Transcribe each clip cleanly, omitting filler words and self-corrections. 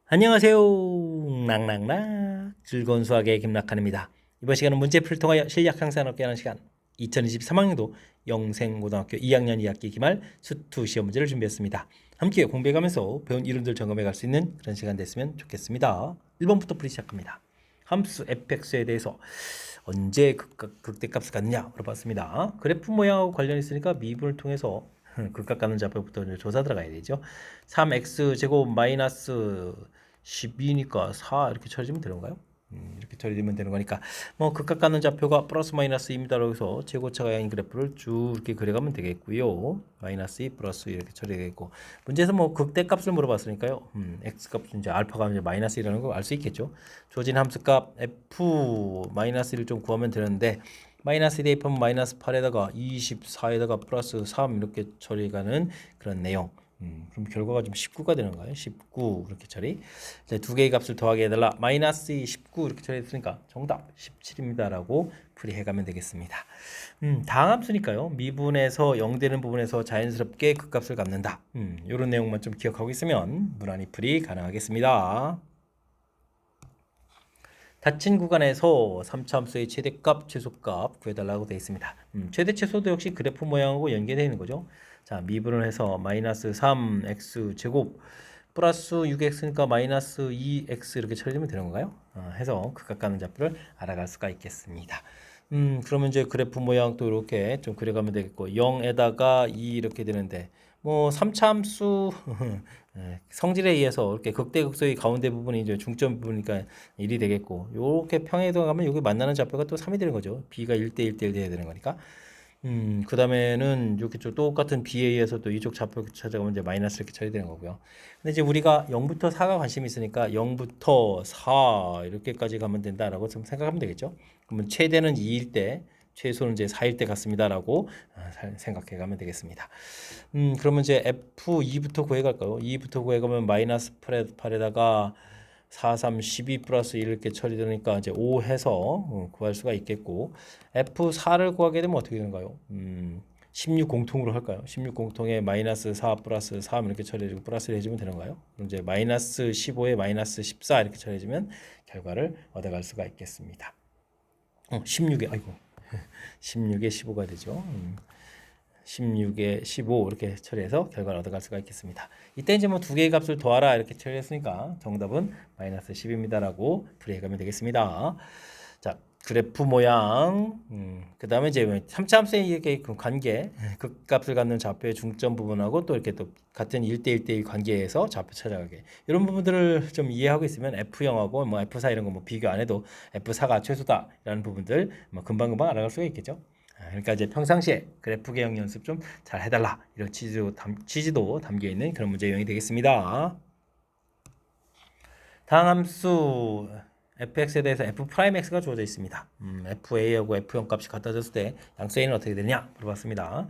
안녕하세요. 낭낭락 즐거운 수학의 김락환입니다. 이번 시간은 문제풀이를 통하여 실력 향상을 얻게 하는 시간 2023학년도 영생고등학교 2학년 2학기 기말 수투 시험 문제를 준비했습니다. 함께 공부해가면서 배운 이론들 점검해 갈 수 있는 그런 시간 됐으면 좋겠습니다. 1번부터 풀이 시작합니다. 함수 fx에 대해서 언제 극대값을 갖느냐 물어봤습니다. 그래프 모양하고 관련 있으니까 미분을 통해서 극값 갖는 좌표부터 조사 들어가야 되죠. 3x 제곱 마이너스 12니까 4 이렇게 처리되면 되는 건가요? 이렇게 처리되면 되는 거니까 뭐 극값 갖는 좌표가 플러스 마이너스 2입니다라고 해서 최고차가 0인 그래프를 쭉 이렇게 그려가면 되겠고요. 마이너스 2 플러스 2 이렇게 처리되겠고 문제에서 뭐 극대값을 물어봤으니까요. x값 이제 알파가 이제 마이너스 1이라는 걸 알 수 있겠죠. 주어진 함수값 f 마이너스 1을 좀 구하면 되는데 마이너스 1 대입하면 마이너스 8에다가 24에다가 플러스 3 이렇게 처리가는 그런 내용. 그럼 결과가 좀 19가 되는 거예요. 19 그렇게 처리. 이제 두 개의 값을 더하게 해달라. 마이너스 2, 19 이렇게 처리했으니까 정답 17입니다라고 풀이해가면 되겠습니다. 다항함수니까요. 미분에서 0 되는 부분에서 자연스럽게 그 값을 갖는다. 이런 내용만 좀 기억하고 있으면 무난히 풀이 가능하겠습니다. 닫힌 구간에서 3차 함수의 최대값, 최소값 구해달라고 되어 있습니다. 최대 최소도 역시 그래프 모양하고 연계되어 있는 거죠. 자, 미분을 해서 마이너스 3x 제곱 플러스 6x니까 마이너스 2x 이렇게 처리되면 되는 건가요? 해서 극각 가는 좌표를 알아갈 수가 있겠습니다. 그러면 이제 그래프 모양도 이렇게 좀 그려가면 되겠고 0에다가 2 이렇게 되는데 뭐 3차 함수 성질에 의해서 이렇게 극대극소의 가운데 부분이 이제 중점 부분이니까 1이 되겠고 이렇게 평행이동 가면 여기 만나는 좌표가 또 3이 되는 거죠. b가 1대 1대 1 돼야 되는 거니까. 그 다음에는 이렇게 좀 똑같은 b에 의해서 또 이쪽 좌표 찾아가면 이제 마이너스 이렇게 처리되는 거고요. 근데 이제 우리가 0부터 4가 관심이 있으니까 0부터 4 이렇게까지 가면 된다라고 좀 생각하면 되겠죠. 그러면 최대는 2일 때 최소는 이제 4일 때 같습니다라고 생각해 가면 되겠습니다. 그러면 이제 F2부터 구해갈까요? 2부터 구해가면 마이너스 8에다가 4, 3, 12 플러스 1 이렇게 처리되니까 이제 5 해서 구할 수가 있겠고 F4를 구하게 되면 어떻게 되는가요? 16 공통으로 할까요? 16 공통에 마이너스 4 플러스 3 이렇게 처리해주고 플러스를 해주면 되는가요? 그럼 이제 마이너스 15에 마이너스 14 이렇게 처리해주면 결과를 얻어갈 수가 있겠습니다. 16에 아이고 16에 15가 되죠. 16에 15 이렇게 처리해서 결과를 얻어갈 수가 있겠습니다. 이때 이제 뭐 두 개의 값을 더하라 이렇게 처리했으니까 정답은 마이너스 10입니다라고 풀이해가면 되겠습니다. 자, 그래프 모양, 그 다음에 이제 3차 함수의 이렇게 그 관계, 극값을 갖는 좌표의 중점 부분하고 또 이렇게 또 같은 1대 1대 1 관계에서 좌표 찾아가게 이런 부분들을 좀 이해하고 있으면 F0하고 뭐 F4 이런 거 뭐 비교 안 해도 F4가 최소다라는 부분들 뭐 금방금방 알아갈 수가 있겠죠. 그러니까 이제 평상시에 그래프 개형 연습 좀 잘 해달라 이런 취지도 담겨 있는 그런 문제 유형이 되겠습니다. 다음 함수 fx에 대해서 f'x가 주어져 있습니다. fa하고 f0 값이 같아졌을 때 양수 a는 어떻게 되냐 물어봤습니다.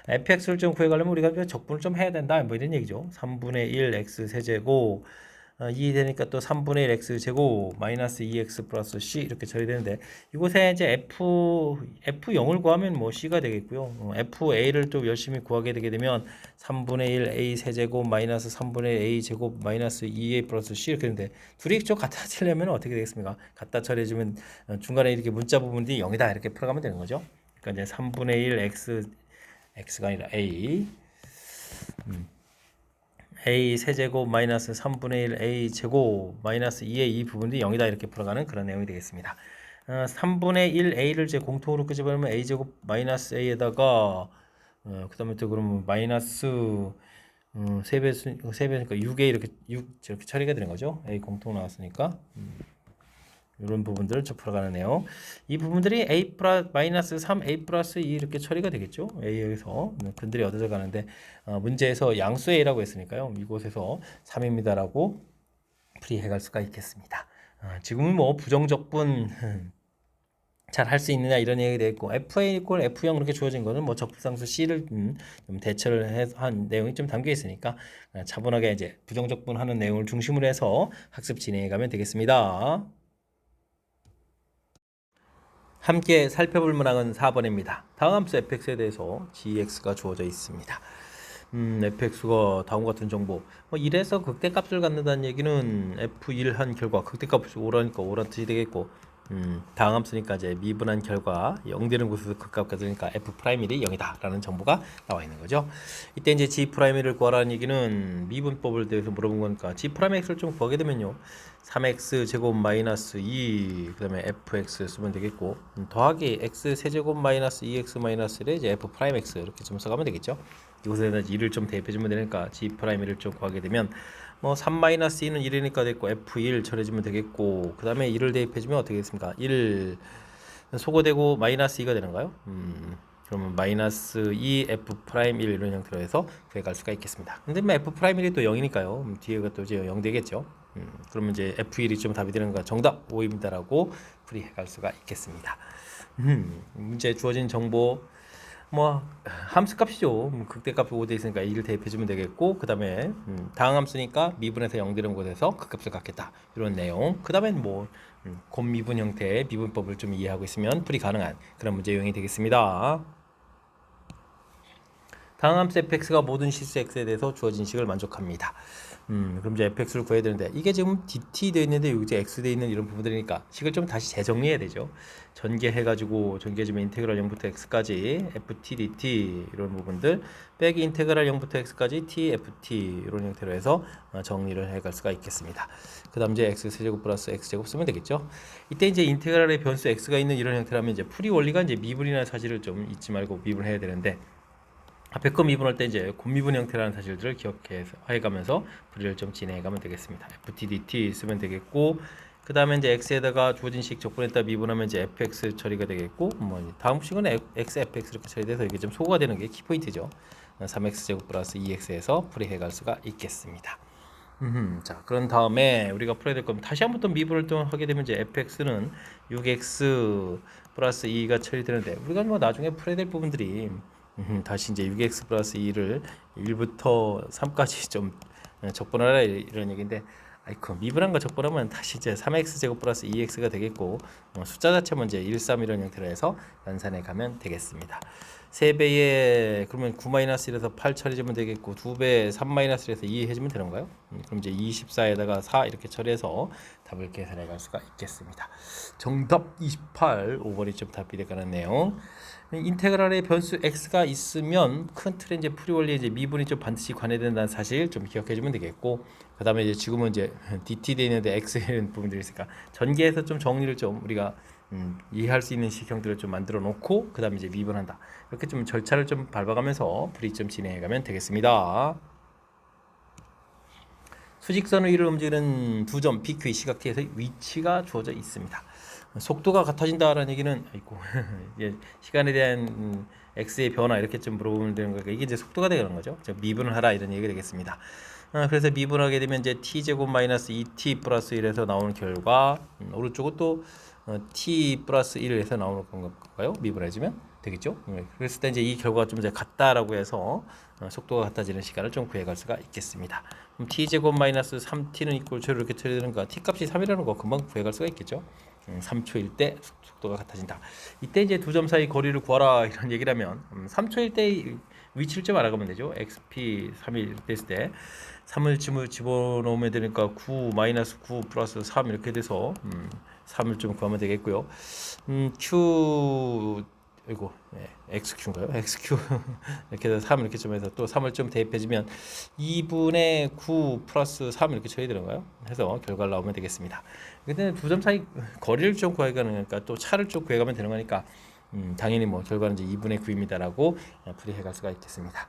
fx를 좀 구해가려면 우리가 적분을 좀 해야 된다 뭐 이런 얘기죠. 3분의 1 x 세제곱 2 되니까 또 3분의 1 x 제곱 마이너스 2x 플러스 c 이렇게 처리되는데 이곳에 이제 f0을 구하면 뭐 c가 되겠고요. fa를 또 열심히 구하게 되게 되면 3분의 1 a 세제곱 마이너스 3분의 1 a 제곱 마이너스 2a 플러스 c 이렇게 되는데 둘이 좀 같아지려면 어떻게 되겠습니까? 갖다 처리해주면 중간에 이렇게 문자 부분이 0이다 이렇게 풀어가면 되는 거죠. 그러니까 이제 3분의 1 x가 아니라 a a 세제곱 마이너스 3분의 1 a 제곱 마이너스 2의 이 부분이 0이다 이렇게 풀어가는 그런 내용이 되겠습니다. 3분의 1 a를 이제 공통으로 끄집어내면 a 제곱 마이너스 a에다가 그 다음에 또 그러면 마이너스 3배니까 6에 이렇게 6 저렇게 처리가 되는 거죠. a 공통 나왔으니까 이런 부분들을 풀어가는 내용. 이 부분들이 a 플러스 마이너스 3a 플러스 2 이렇게 처리가 되겠죠. a에서 근들이 얻어져 가는데 문제에서 양수 a라고 했으니까요. 이곳에서 3입니다라고 풀이해갈 수가 있겠습니다. 지금은 뭐 부정적분 잘 할 수 있느냐 이런 얘기가 되겠고 fa 이퀄 f0 그렇게 주어진 거는 뭐 적분상수 c를 좀 대처를 한 내용이 좀 담겨 있으니까 차분하게 이제 부정적분 하는 내용을 중심으로 해서 학습 진행해 가면 되겠습니다. 함께 살펴볼 문항은 4번입니다. 다음 함수 fx에 대해서 gx가 주어져 있습니다. fx가 다음과 같은 정보. 뭐 이래서 극대값을 갖는다는 얘기는 f1 한 결과 극대값이 오라니까 오란 뜻이 되겠고, 다항함 쓰니까 이제 미분한 결과 0 되는 곳에서 극값 가져니까 f'1이 0이다라는 정보가 나와 있는 거죠. 이때 이제 g'1을 구하라는 얘기는 미분법을 대해서 물어본 거니까 g'(x를 좀 구하게 되면요, 3x 제곱 마이너스 2 그다음에 fx 쓰면 되겠고, 더하기 x 세제곱 마이너스 2x 마이너스를 이제 f'(x) 이렇게 좀 써가면 되겠죠. 이곳에다 2를 좀 대입해주면 되니까 g'1을 좀 구하게 되면 뭐 3-2는 1이니까 됐고 f1 처리해주면 되겠고, 그 다음에 1을 대입해주면 어떻게 되겠습니까? 1 소거되고 마이너스 2가 되는가요? 그러면 마이너스 2 f'1 이런 형태로 해서 구해갈 수가 있겠습니다. 근데 뭐 f'1이 또 0이니까요, 뒤에가 또 이제 0 되겠죠. 그러면 이제 f1이 좀 답이 되는 거 정답 5입니다라고 풀이해갈 수가 있겠습니다. 문제에 주어진 정보 뭐 함수 값이죠. 극대값이 5돼 있으니까 1을 대입해주면 되겠고, 그 다음에 다항함수니까 미분에서 0 되는 곳에서 극값을 갖겠다, 이런 내용. 그 다음에 뭐 곱미분 형태의 미분법을 좀 이해하고 있으면 풀이 가능한 그런 문제 유형이 되겠습니다. 다항함수 fx가 모든 실수 x에 대해서 주어진 식을 만족합니다. 그럼 이제 fx를 구해야 되는데, 이게 지금 dt 되어 있는데 여기 이제 x 되어 있는 이런 부분들이니까 식을 좀 다시 재정리해야 되죠. 전개해가지고 전개해주면 인테그랄 0부터 x까지 ft dt 이런 부분들 빼기 인테그랄 0부터 x까지 t ft 이런 형태로 해서 정리를 해갈 수가 있겠습니다. 그 다음 이제 x 세제곱 플러스 x 제곱 쓰면 되겠죠. 이때 이제 인테그랄의 변수 x가 있는 이런 형태라면 이제 풀이 원리가 이제 미분이라는 사실을 좀 잊지 말고 미분해야 되는데, 앞에 거 미분할 때 이제 곱미분 형태라는 사실들을 기억해가면서 풀이를 좀 진행해가면 되겠습니다. ftdt 쓰면 되겠고, 그 다음에 이제 x에다가 주어진 식 적분했다 미분하면 이제 fx 처리가 되겠고, 뭐 다음 식은 x fx 이렇게 처리돼서 이게 좀 소거가 되는 게 키포인트죠. 3x 제곱 플러스 2x에서 풀이해갈 수가 있겠습니다. 자, 그런 다음에 우리가 풀어야 될 겁니다. 다시 한번 또 미분을 또 하게 되면 이제 fx는 6x 플러스 2가 처리되는데, 우리가 뭐 나중에 풀어야 될 부분들이 다시 이제 6x 플러스 2를 1부터 3까지 좀 적분하라 이런 얘기인데, 아이고 미분한 거 적분하면 다시 이제 3x 제곱 플러스 2x가 되겠고, 숫자 자체 먼저 1, 3 이런 형태로 해서 연산해 가면 되겠습니다. 3배에 그러면 9-1에서 8 처리해주면 되겠고, 2배 3-1에서 2 해주면 되는가요? 그럼 이제 24에다가 4 이렇게 처리해서 답을 계산해 갈 수가 있겠습니다. 정답 28, 5번이 좀 답이 되가는 내용. 인테그랄의 변수 x가 있으면 큰 틀의 이제 풀이 원리 이제 미분이 좀 반드시 관여된다는 사실 좀 기억해 주면 되겠고, 그 다음에 이제 지금은 이제 dt 돼 있는데 x 이런 부분들이 있으니까 전개해서 좀 정리를 좀 우리가 이해할 수 있는 식형들을 좀 만들어 놓고, 그 다음에 이제 미분한다, 이렇게 좀 절차를 좀 밟아가면서 풀이 좀 진행해 가면 되겠습니다. 수직선 위를 움직이는 두 점 PQ 시각티에서 위치가 주어져 있습니다. 속도가 같아진다라는 얘기는, 아이고 시간에 대한 x의 변화 이렇게 좀 물어보면 되는 거니까 이게 이제 속도가 되는 거죠. 미분을 하라 이런 얘기가 되겠습니다. 그래서 미분하게 되면 이제 t 제곱 마이너스 2t 플러스 1에서 나오는 결과, 오른쪽은 또 t 플러스 1에서 나오는 건가요? 미분해주면 되겠죠. 그랬을 때 이제 이 결과가 좀 이제 같다라고 해서 속도가 같아지는 시간을 좀 구해갈 수가 있겠습니다. 그럼 t 제곱 마이너스 3t는 이꼴 제로 이렇게 처리되는가, t 값이 3이라는 거 금방 구해갈 수가 있겠죠. 3초일 때 속도가 같아진다. 이때 이제 두 점 사이 거리를 구하라 이런 얘기라면, 3초일 때 위치를 좀 알아가면 되죠. xp 3이 됐을 때 3을 집어넣으면 되니까 9 마이너스 9 플러스 3 이렇게 돼서 3을 좀 구하면 되겠고요. q 이거 xq인가요? xq 이렇게 해서 3 이렇게 좀 해서 또 3을 좀 대입해주면 2분의 9 플러스 3 이렇게 처리되는가요? 해서 결과를 나오면 되겠습니다. 근데 두 점 사이 거리를 좀 구해가는 거니까 또 차를 좀 구해가면 되는 거니까 당연히 뭐 결과는 이제 2분의 9입니다라고 풀이해갈 수가 있겠습니다.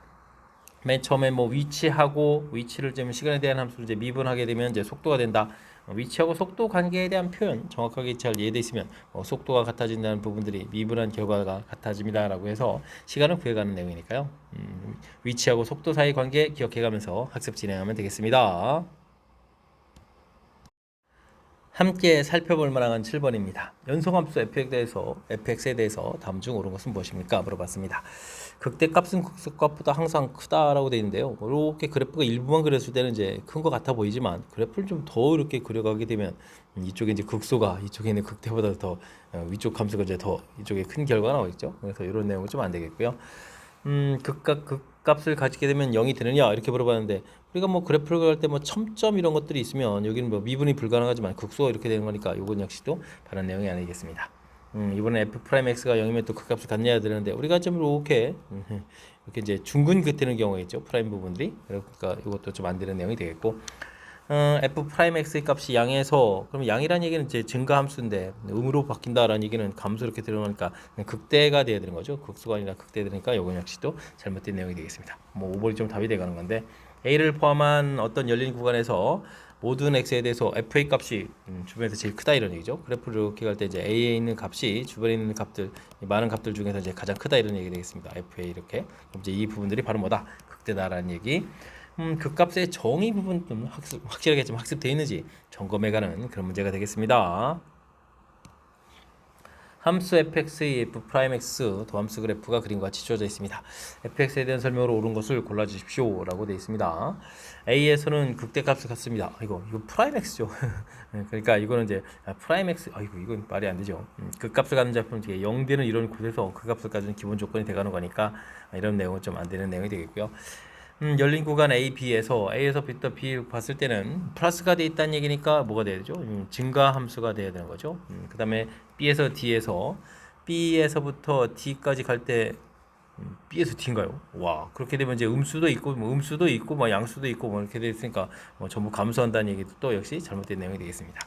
맨 처음에 뭐 위치를 좀 시간에 대한 함수를 이제 미분하게 되면 이제 속도가 된다. 위치하고 속도 관계에 대한 표현 정확하게 잘 이해되어 있으면 속도가 같아진다는 부분들이 미분한 결과가 같아집니다라고 해서 시간을 구해가는 내용이니까요. 위치하고 속도 사이 관계 기억해가면서 학습 진행하면 되겠습니다. 함께 살펴볼 만한 7번입니다. 연속함수 fx에 대해서 다음 중 옳은 것은 무엇입니까? 물어봤습니다. 극대값은 극소값보다 항상 크다라고 되어 있는데요. 이렇게 그래프가 일부만 그렸을 때는 이제 큰 것 같아 보이지만, 그래프를 좀 더 이렇게 그려가게 되면 이쪽에 이제 극소가 이쪽에 있는 극대보다 더 위쪽 함수가 이제 더 이쪽에 큰 결과가 나오겠죠. 그래서 이런 내용은 좀 안 되겠고요. 극값을 가지게 되면 0이 되느냐 이렇게 물어봤는데 우리가 뭐 그래프를 그릴 때 뭐 첨점 이런 것들이 있으면 여기는 뭐 미분이 불가능하지만 극소가 이렇게 되는 거니까 이건 역시도 다른 내용이 아니겠습니다. 이번에 f 프라임 x가 0이면 또 극값을 갖냐야 되는데 우리가 좀 이렇게 이렇게 이제 중근 긋는 경우가 있죠. 프라임 부분들이. 그러니까 이것도 좀 안 되는 내용이 되겠고 f 프라임 x의 값이 양에서 그럼 양이란 얘기는 이제 증가 함수인데 음으로 바뀐다라는 얘기는 감수 이렇게 들어가니까 극대가 돼야 되는 거죠. 극수가 아니라 극대 되니까 이건 역시도 잘못된 내용이 되겠습니다. 뭐 5번이 좀 답이 돼가는 건데 a를 포함한 어떤 열린 구간에서 모든 x에 대해서 f의 값이 주변에서 제일 크다 이런 얘기죠. 그래프를 이렇게 갈 때 이제 a에 있는 값이 주변에 있는 값들 많은 값들 중에서 이제 가장 크다 이런 얘기 되겠습니다. f에 이렇게 그럼 이제 이 부분들이 바로 뭐다 극대다라는 얘기. 극값의 정의 부분 좀 확실하게 좀 학습되어 있는지 점검해가는 그런 문제가 되겠습니다. 함수 fx의 f 프라임 x 도함수 그래프가 그림과 같이 주어져 있습니다. fx에 대한 설명으로 옳은 것을 골라주십시오 라고 되어 있습니다. a에서는 극대값을 갖습니다. 이거 프라임 x죠. 그러니까 이거는 이제 프라임 x 이건 말이 안 되죠. 극값을 갖는 좌표는 0되는 이런 곳에서 극값을 가지는 기본 조건이 돼가는 거니까 이런 내용은 좀 안 되는 내용이 되겠고요. 열린 구간 A, B에서 A에서 B부터 B 봤을 때는 플러스가 돼 있다는 얘기니까 뭐가 돼야 되죠? 증가 함수가 돼야 되는 거죠. 그 다음에 B에서 D에서 B에서부터 D까지 갈 때 B에서 D인가요? 와, 그렇게 되면 이제 음수도 있고 뭐 음수도 있고 뭐 양수도 있고 뭐 이렇게 돼 있으니까 뭐 전부 감수한다는 얘기도 또 역시 잘못된 내용이 되겠습니다.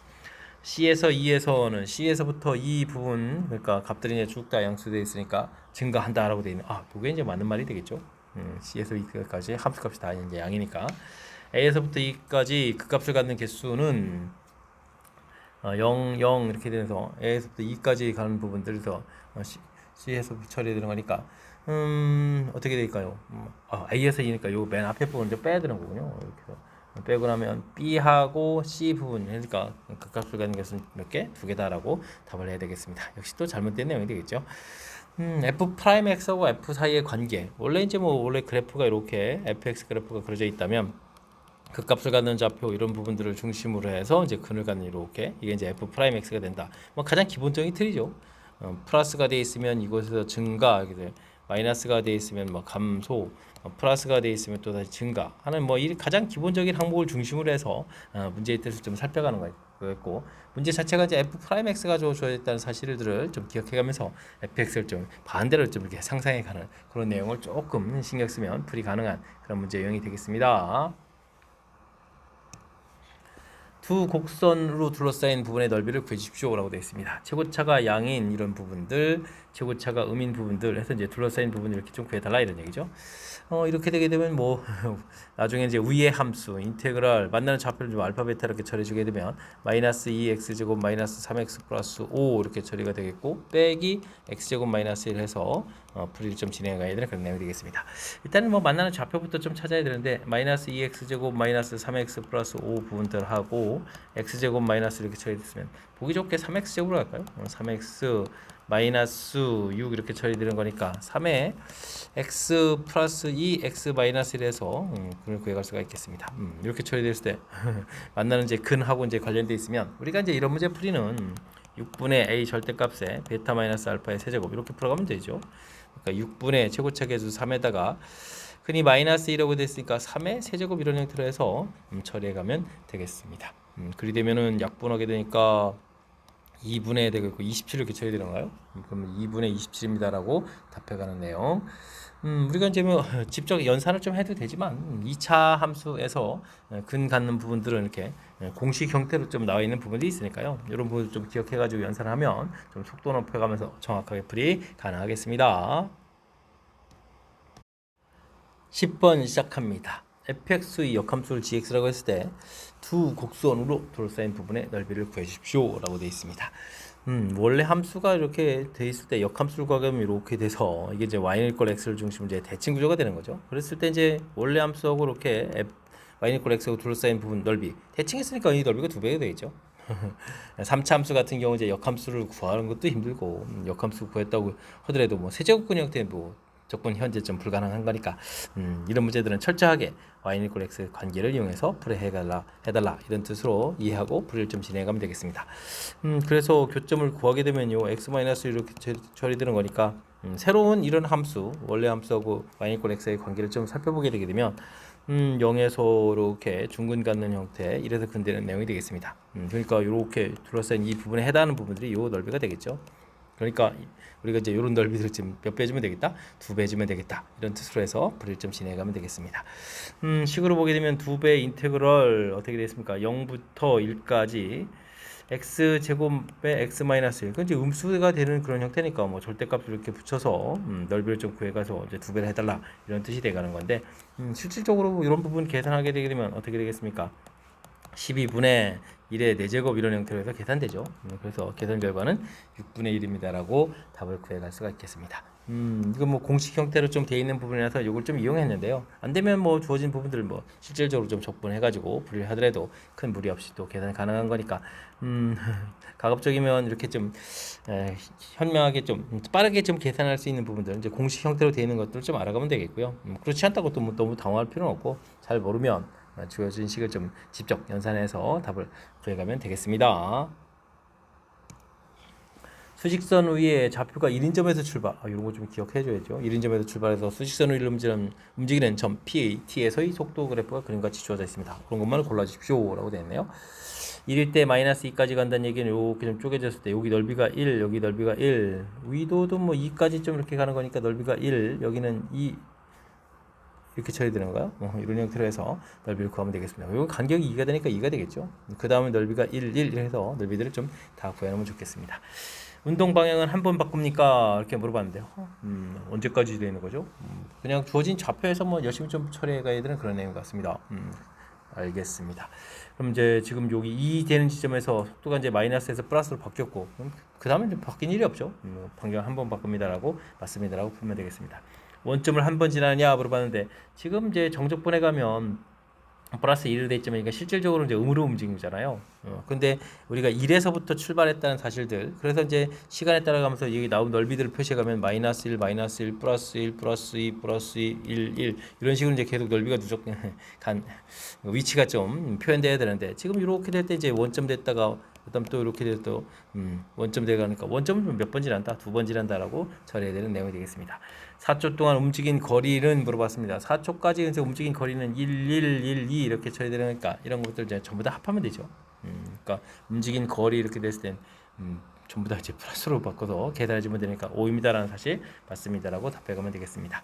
C에서 E에서는 C에서부터 이 부분 그러니까 값들이 이제 쭉 다 양수되어 있으니까 증가한다라고 되어 있는 그게 이제 맞는 말이 되겠죠. C에서 E까지 함수값이 다 이제 양이니까 A에서부터 E까지 그 값을 갖는 개수는 0, 0 이렇게 되면서 A에서부터 E까지 가는 부분들에서 C에서 처리되는 거니까 어떻게 될까요? A에서 E니까 요 맨 앞에 부분 좀 빼야 되는 거군요. 이렇게 해서 빼고 나면 B하고 C 부분 그러니까 그 값을 갖는 개수는 몇 개? 2개다라고 답을 해야 되겠습니다. 역시 또 잘못된 내용이 되겠죠. f 프라임 x하고 f 사이의 관계 원래 이제 뭐 원래 그래프가 이렇게 fx 그래프가 그려져 있다면 극값을 갖는 좌표 이런 부분들을 중심으로 해서 이제 근을 갖는 이렇게 이게 이제 f 프라임 x가 된다. 뭐 가장 기본적인 틀이죠. 플러스가 돼 있으면 이곳에서 증가, 마이너스가 돼 있으면 뭐 감소, 플러스가 돼 있으면 또 다시 증가 하는 뭐 이 가장 기본적인 항목을 중심으로 해서 문제의 뜻을 좀 살펴가는 거였고 문제 자체가 이제 f 프라임 x가 주어졌다는 사실들을 좀 기억해가면서 fx를 좀 반대로 좀 이렇게 상상해가는 그런 내용을 조금 신경 쓰면 풀이 가능한 그런 문제 유형이 되겠습니다. 두 곡선으로 둘러싸인 부분의 넓이를 구해주십시오 라고 되어 있습니다. 최고차가 양인 이런 부분들, 최고차가 음인 부분들 해서 이제 둘러싸인 부분을 이렇게 좀 구해달라 이런 얘기죠. 이렇게 되게 되면 뭐 나중에 이제 위의 함수 인테그랄 만나는 좌표를 좀 알파 베타 이렇게 처리해주게 되면 마이너스 2x제곱 마이너스 3x 플러스 5 이렇게 처리가 되겠고 빼기 x제곱 마이너스 1 해서 풀이를 좀 진행해 가야 되는 그런 내용이 되겠습니다. 일단은 뭐 만나는 좌표부터 좀 찾아야 되는데 마이너스 2x제곱 마이너스 3x 플러스 5 부분들 하고 x제곱 마이너스 이렇게 처리됐으면 보기 좋게 3x제곱으로 할까요? 3x 마이너스 6 이렇게 처리되는 거니까 3에 x 플러스 2 x 마이너스 1에서 근을 구해갈 수가 있겠습니다. 이렇게 처리됐을 때 만나는 이제 근하고 이제 관련돼 있으면 우리가 이제 이런 문제 풀이는 6분의 a 절대값에 베타 마이너스 알파의 세제곱 이렇게 풀어가면 되죠. 그러니까 6분의 최고차 계수 3에다가 근이 마이너스 1이라고 됐으니까 3의 세제곱 이런 형태로 해서 처리해가면 되겠습니다. 그리 되면은 약분하게 되니까 2분의 되겠고 27을 이렇게 처리되는 건가요? 그럼 2분의 27입니다라고 답해가는 내용. 우리가 이제 뭐 직접 연산을 좀 해도 되지만 2차 함수에서 근 갖는 부분들은 이렇게 공식 형태로 좀 나와 있는 부분이 있으니까요. 이런 부분 좀 기억해가지고 연산을 하면 좀 속도 높여가면서 정확하게 풀이 가능하겠습니다. 10번 시작합니다. fx의 역함수를 gx라고 했을 때 두 곡선으로 둘러싸인 부분의 넓이를 구해주십시오 라고 되어 있습니다. 원래 함수가 이렇게 돼 있을 때 역함수를 구하면 이렇게 돼서 이게 이제 y는 이퀄 x를 중심으로 이제 대칭 구조가 되는 거죠. 그랬을 때 이제 원래 함수하고 이렇게 y는 이퀄 x하고 둘러싸인 부분 넓이 대칭했으니까 이 넓이가 2배가 되겠죠. 3차 함수 같은 경우 이제 역함수를 구하는 것도 힘들고 역함수 구했다고 하더라도 뭐 세제곱근 형태 뭐 조건 현재 좀 불가능한 거니까 이런 문제들은 철저하게 y는 이퀄 x 관계를 이용해서 풀이해달라 이런 뜻으로 이해하고 풀이를 좀 진행하면 되겠습니다. 그래서 교점을 구하게 되면요 x 마이너스 이렇게 처리되는 거니까 새로운 이런 함수, 원래 함수하고 y 이퀄 x의 관계를 좀 살펴보게 되게 되면 0에서 이렇게 중근 갖는 형태, 이래서 근대는 내용이 되겠습니다. 그러니까 이렇게 둘러싸인 이 부분에 해당하는 부분들이 이 넓이가 되겠죠. 그러니까 우리가 이제 이런 넓이를 지금 몇 배 주면 되겠다? 2배 주면 되겠다. 이런 뜻으로 해서 불을 좀 진행하면 되겠습니다. 식으로 보게 되면 2배 인테그럴 어떻게 되겠습니까? 0부터 1까지 x 제곱에 x 마이너스 1. 그 이제 음수가 되는 그런 형태니까 뭐 절대값을 이렇게 붙여서 넓이를 좀 구해가서 이제 2배를 해달라 이런 뜻이 돼가는 건데 실질적으로 이런 부분 계산하게 되게 되면 어떻게 되겠습니까? 12분의 1의 4제곱 이런 형태로 해서 계산되죠. 그래서 계산 결과는 6분의 1입니다라고 답을 구해갈 수가 있겠습니다. 이거 뭐 공식 형태로 좀 되어 있는 부분이라서 이걸 좀 이용했는데요. 안 되면 뭐 주어진 부분들을 뭐 실질적으로 좀 적분해가지고 분리를 하더라도 큰 무리 없이 또 계산 가능한 거니까 가급적이면 이렇게 좀 현명하게 좀 빠르게 좀 계산할 수 있는 부분들 이제 공식 형태로 되어 있는 것들을 좀 알아가면 되겠고요. 그렇지 않다고 또 뭐 너무 당황할 필요는 없고 잘 모르면 주어진 식을 좀 직접 연산해서 답을 구해가면 되겠습니다. 수직선 위에 좌표가 1인점에서 출발. 이런 거 좀 기억해줘야죠. 1인점에서 출발해서 수직선 위를 움직이는 점 P, T에서의 속도 그래프가 그림같이 주어져 있습니다. 그런 것만 골라주십시오. 라고 되어 있네요. 1일 때 마이너스 2까지 간다는 얘기는 이렇게 좀 쪼개졌을 때 여기 넓이가 1, 여기 넓이가 1, 위도도 뭐 2까지 좀 이렇게 가는 거니까 넓이가 1, 여기는 2 이렇게 처리되는 거요. 이런 형태로 해서 넓이를 구하면 되겠습니다. 이거 간격이 2가 되니까 2가 되겠죠. 그 다음에 넓이가 1, 1 해서 넓이들을 좀 다 구해놓으면 좋겠습니다. 운동 방향은 한 번 바꿉니까? 이렇게 물어봤는데요. 언제까지 되는 거죠? 그냥 주어진 좌표에서 뭐 열심히 좀 처리해 가야 되는 그런 내용 같습니다. 알겠습니다. 그럼 이제 지금 여기 2 되는 지점에서 속도가 이제 마이너스에서 플러스로 바뀌었고, 그 다음에 바뀐 일이 없죠. 방향 한 번 바꿉니다라고 맞습니다라고 풀면 되겠습니다. 원점을 한 번 지나느냐 물어봤는데 지금 이제 정적분해 가면 플러스 1을 대있지만 실질적으로 이제 음으로 움직이잖아요. 근데 우리가 1에서부터 출발했다는 사실들, 그래서 이제 시간에 따라가면서 여기 나온 넓이들을 표시해가면 마이너스 1, 마이너스 1, 플러스 1, 플러스 2, 플러스 2, 1, 1 이런 식으로 이제 계속 넓이가 누적 간 위치가 좀 표현돼야 되는데 지금 이렇게 될 때 이제 원점 됐다가 그다음 또 이렇게 돼서 또 원점 돼가니까 원점은 몇 번 지난다, 2번 지난다라고 처리해야 되는 내용이 되겠습니다. 4초 동안 움직인 거리는 물어봤습니다. 4초까지 이제 움직인 거리는 1, 1, 1, 2 이렇게 처리되니까 이런 것들 이제 전부 다 합하면 되죠. 그러니까 움직인 거리 이렇게 됐을 땐 전부 다 이제 플러스로 바꿔서 계산해주면 되니까 5입니다라는 사실 맞습니다라고 답해가면 되겠습니다.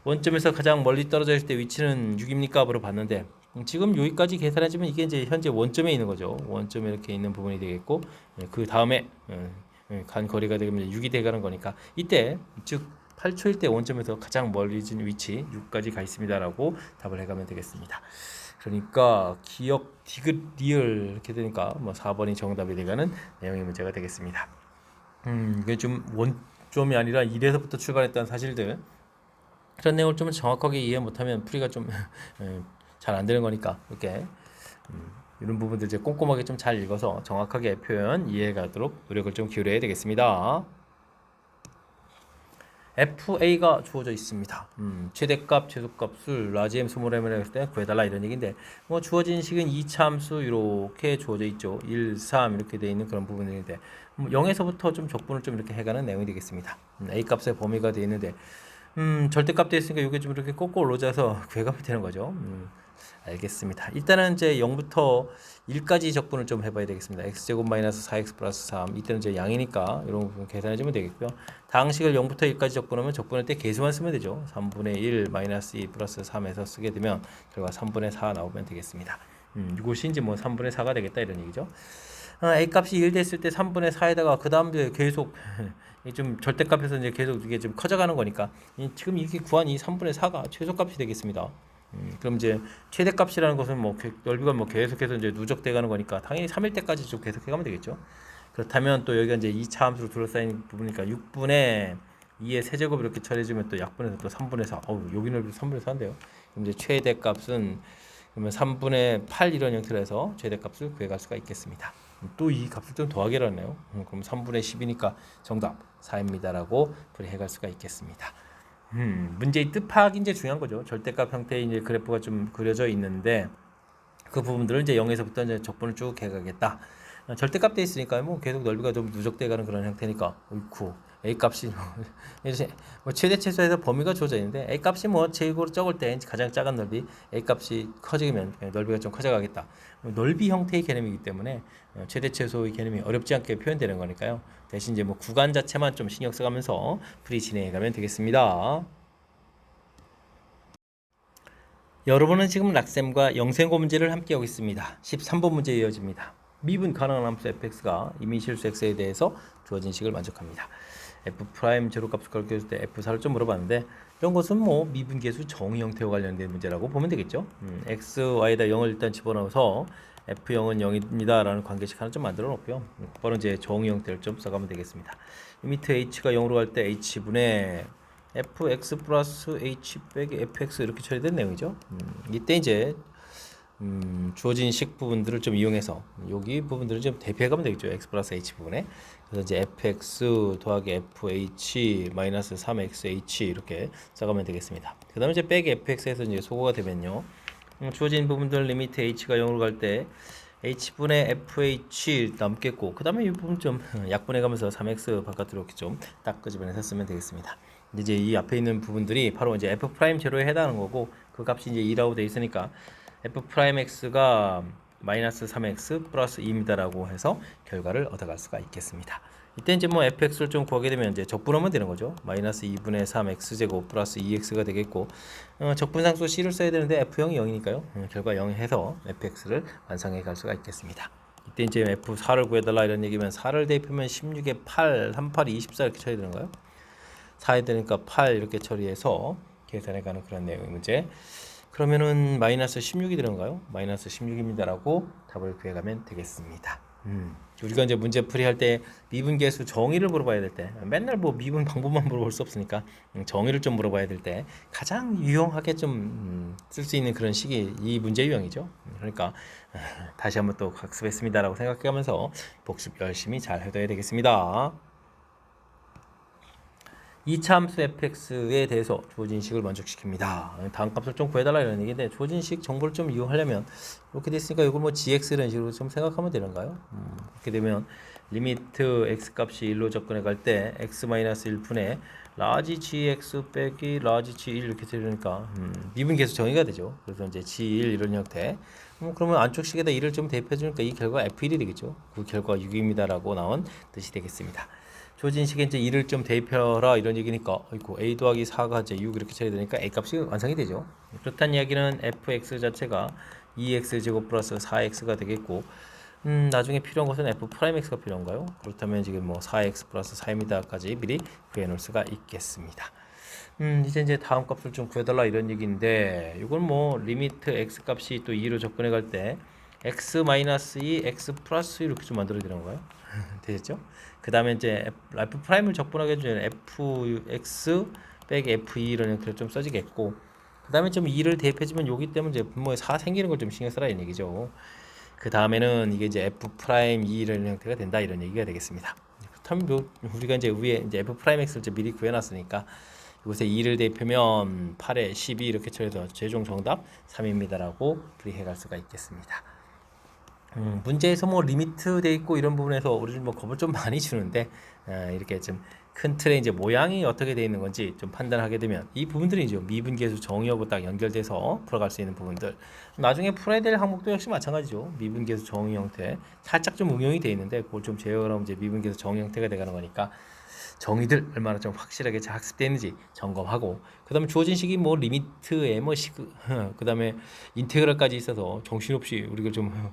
원점에서 가장 멀리 떨어져 있을 때 위치는 6입니까? 물어봤는데 지금 여기까지 계산해주면 이게 이제 현재 원점에 있는 거죠. 원점에 이렇게 있는 부분이 되겠고 그 다음에 간 거리가 되면 6이 돼가는 거니까 이때 즉 8초일 때 원점에서 가장 멀리진 위치 6까지 가 있습니다라고 답을 해가면 되겠습니다. 그러니까 기억, 디귿, 리을 이렇게 되니까 뭐 4번이 정답이 돼가는 내용의 문제가 되겠습니다. 이게 좀 원점이 아니라 1에서부터 출발했다는 사실들 그런 내용을 좀 정확하게 이해 못하면 풀이가 좀 잘 안 되는 거니까 이렇게 이런 부분들 이제 꼼꼼하게 좀 잘 읽어서 정확하게 표현 이해가도록 노력을 좀 기울여야 되겠습니다. FA가 주어져 있습니다. 최대값, 최소값, 술, 라지 M, 스몰 M을 했을 때 구해달라 이런 얘기인데 뭐 주어진 식은 2차 함수 이렇게 주어져 있죠. 1, 3 이렇게 되어 있는 그런 부분인데 0에서부터 좀 적분을 좀 이렇게 해가는 내용이 되겠습니다. A 값의 범위가 되어 있는데 절대값 되어 있으니까 이게 좀 이렇게 꼬꼬 올라져서 구해가면 되는 거죠. 알겠습니다. 일단은 이제 0부터 1까지 적분을 좀 해봐야 되겠습니다. x제곱 마이너스 4x 플러스 3 이때는 이제 양이니까 이런 부분 계산해주면 되겠고요. 다항식을 0부터 1까지 적분하면 적분할 때 계수만 쓰면 되죠. 3분의 1 마이너스 2 플러스 3에서 쓰게 되면 결과 3분의 4 나오면 되겠습니다. 이것이 이제 뭐 3분의 4가 되겠다 이런 얘기죠. a 값이 1 됐을 때 3분의 4에다가 그 다음 이제 계속 좀 절대값에서 이제 계속 이게 좀 커져가는 거니까 지금 이렇게 구한 이 3분의 4가 최소값이 되겠습니다. 그럼 이제 최대값이라는 것은 뭐 넓이가 뭐 계속해서 이제 누적돼가는 거니까 당연히 3일 때까지 좀 계속해가면 되겠죠. 그렇다면 또 여기가 이제 2차 함수로 둘러싸인 부분이니까 6분의 2의 세제곱 이렇게 처리해주면 또 약분해서 또 3분의 4. 여기 넓이 3분의 4인데요. 그럼 이제 최대값은 그러면 3분의 8 이런 형태로 해서 최대값을 구해갈 수가 있겠습니다. 또 이 값을 좀 더하기로 하네요. 그럼 3분의 10이니까 정답 4입니다라고 풀이해갈 수가 있겠습니다. 문제의 뜻 파악이 이제 중요한 거죠. 절대값 형태의 이제 그래프가 좀 그려져 있는데 그 부분들을 이제 0에서부터 이제 적분을 쭉 해가겠다. 절대값 돼 있으니까 뭐 계속 넓이가 좀 누적돼가는 그런 형태니까 옳고 A 값이 이제 뭐 최대 최소에서 범위가 주어져 있는데 A 값이 뭐 제곱으로 적을 때 가장 작은 넓이, A 값이 커지면 넓이가 좀 커져가겠다. 넓이 형태의 개념이기 때문에 최대 최소의 개념이 어렵지 않게 표현되는 거니까요. 대신 이제 뭐 구간 자체만 좀 신경 써가면서 풀이 진행해가면 되겠습니다. 여러분은 지금 락셈과 영생고 문제를 함께 하고 있습니다. 13번 문제 이어집니다. 미분 가능한 함수 fx가 이미 실수 x에 대해서 주어진 식을 만족합니다. f' 제로값을 calcul했을 때 f4를 좀 물어봤는데 이런 것은 뭐 미분계수 정의 형태와 관련된 문제라고 보면 되겠죠. x, y에다 0을 일단 집어넣어서 f0은 0입니다 라는 관계식 하나 좀 만들어 놓고요. 바로 이제 정의 형태를 좀 써가면 되겠습니다. 리미트 h가 0으로 갈 때 h분의 fx 플러스 h 빼기 fx 이렇게 처리된 내용이죠. 이때 이제 주어진 식 부분들을 좀 이용해서 여기 부분들을 좀 대표해가면 되겠죠. x 플러스 h 부분에. 그래서 이제 fx 더하기 fh 마이너스 3xh 이렇게 써가면 되겠습니다. 그 다음에 이제 빼기 fx에서 이제 소거가 되면요. 주어진 부분들 리미트 h가 0으로 갈 때 h분의 fh 남겠고 그 다음에 이 부분 좀 약분해가면서 3x 바깥으로 이렇게 좀 딱 끄집어내서 쓰면 되겠습니다. 이제 이 앞에 있는 부분들이 바로 이제 f'0에 해당하는 거고 그 값이 이제 2라고 되어 있으니까 f'x가 마이너스 3x 플러스 2입니다라고 해서 결과를 얻어갈 수가 있겠습니다. 이때 이제 뭐 fx를 좀 구하게 되면 이제 적분하면 되는 거죠. 마이너스 2분의 3x제곱 플러스 2x가 되겠고 적분상수 c를 써야 되는데 f0이 0이니까요. 결과 0 해서 fx를 완성해 갈 수가 있겠습니다. 이때 이제 f4를 구해달라 이런 얘기면 4를 대입하면 16에 8, 38, 24 이렇게 쳐야 되는 거예요. 4에 되니까 8 이렇게 처리해서 계산해가는 그런 내용의 문제. 그러면은 마이너스 16이 되는가요? 마이너스 16입니다라고 답을 구해가면 되겠습니다. 우리가 이제 문제 풀이할 때 미분계수 정의를 물어봐야 될 때 맨날 뭐 미분 방법만 물어볼 수 없으니까 정의를 좀 물어봐야 될 때 가장 유용하게 좀 쓸 수 있는 그런 식이 이 문제 유형이죠. 그러니까 다시 한번 또 학습했습니다라고 생각하면서 복습 열심히 잘 해둬야 되겠습니다. 2차 함수 fx에 대해서 주어진 식을 만족시킵니다. 다음 값을 좀 구해달라 이런 얘기인데 주어진 식 정보를 좀 이용하려면 이렇게 됐으니까 이걸 뭐 gx 이런 식으로 좀 생각하면 되는가요? 이렇게 되면 리미트 x 값이 1로 접근해 갈 때 x-1분의 라지 gx 빼기 라지 g1 이렇게 되니까 미분계수 정의가 되죠. 그래서 이제 g1 이런 형태. 그러면 안쪽 식에다 1을 좀 대입해 주니까 이 결과 f1이 되겠죠. 그 결과 6입니다라고 나온 뜻이 되겠습니다. 주어진 식에 이제 2를 좀 대입해라 이런 얘기니까 어이구 a 더하기 4가 이제 6 이렇게 처리되니까 a 값이 완성이 되죠. 그렇다는 이야기는 fx 자체가 2x 제곱 플러스 4x가 되겠고 나중에 필요한 것은 f'x가 필요한가요? 그렇다면 지금 뭐 4x 플러스 4입니다까지 미리 구해 놓을 수가 있겠습니다. 이제 다음 값을 좀 구해달라 이런 얘기인데 이건 뭐 리미트 x 값이 또 2로 접근해 갈 때 x-2 x 플러스 이렇게 좀 만들어야 되는 건가요? 되겠죠? 그 다음에 이제 f'을 적분하게 해주면 fx 빼기 f2 이런 형태로 좀 써지겠고 그 다음에 좀 2를 대입해주면 여기 때문에 이제 분모에 4 생기는 걸 좀 신경 쓰라 이런 얘기죠. 그 다음에는 이게 이제 f'2 이런 형태가 된다 이런 얘기가 되겠습니다. 그렇다면 뭐 우리가 이제 위에 이제 f'x를 이제 미리 구해놨으니까 이곳에 2를 대입하면 8에 12 이렇게 처리해서 최종 정답 3입니다라고 풀이해 갈 수가 있겠습니다. 문제에서 뭐 리미트 돼 있고 이런 부분에서 우리 뭐 겁을 좀 많이 주는데 이렇게 좀 큰 틀의 이제 모양이 어떻게 돼 있는 건지 좀 판단하게 되면 이 부분들이 이제 미분계수 정의하고 딱 연결돼서 풀어갈 수 있는 부분들 나중에 풀어야 될 항목도 역시 마찬가지죠. 미분계수 정의 형태 살짝 좀 응용이 돼 있는데 그걸 좀 제어하면 이제 미분계수 정의 형태가 돼가는 거니까 정의들 얼마나 좀 확실하게 잘 학습되는지 점검하고 그 다음에 주어진 식이 뭐 리미트에 뭐 그 다음에 인테그랄까지 있어서 정신없이 우리가 좀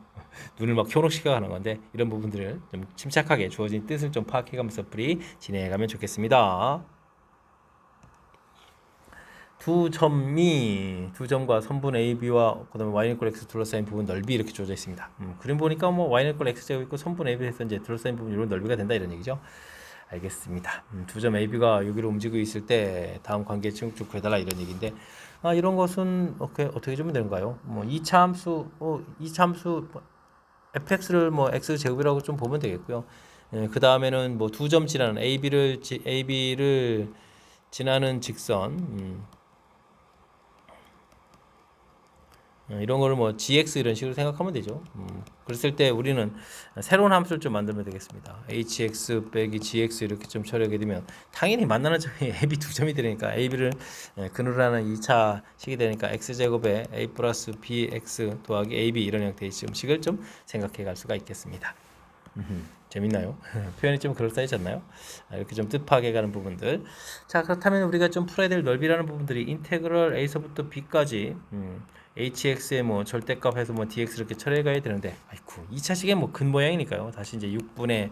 눈을 막 켜놓시켜 가는 건데 이런 부분들을 좀 침착하게 주어진 뜻을 좀 파악해가면서 풀이 진행해가면 좋겠습니다. 두 점과 선분 AB와 그다음에 y는 x 둘러싸인 부분 넓이 이렇게 주어져 있습니다. 그림 보니까 뭐 y는 x 제곱 있고 선분 AB에서 이제 둘러싸인 부분 이런 넓이가 된다 이런 얘기죠. 알겠습니다. 두 점 AB가 여기로 움직이고 있을 때 다음 관계 쭉쭉 구해달라 이런 얘기인데 이런 것은 어떻게 주면 되는가요? 뭐 2차 함수 fx를 뭐 x 제곱이라고 좀 보면 되겠고요. 그 다음에는 뭐 두 점 지나는 AB를 지나는 직선 이런 거를 뭐 gx 이런 식으로 생각하면 되죠. 그랬을 때 우리는 새로운 함수를 좀 만들면 되겠습니다. hx 빼기 gx 이렇게 좀 처리하게 되면 당연히 만나는 점이 ab 두 점이 되니까 ab를 근으로 하는 2차 식이 되니까 x제곱에 a 플러스 bx 더하기 ab 이런 형태의 식을 좀 생각해 갈 수가 있겠습니다. 재밌나요? 표현이 좀 그럴싸하지 않나요? 이렇게 좀 뜻하게 가는 부분들. 자, 그렇다면 우리가 좀 풀어야 될 넓이라는 부분들이 인테그럴 a서부터 b까지 hx의 뭐 절대값 해서 뭐 dx 이렇게 처리해 가야 되는데, 아이쿠 2차식의 뭐 근 모양이니까요. 다시 이제 6분의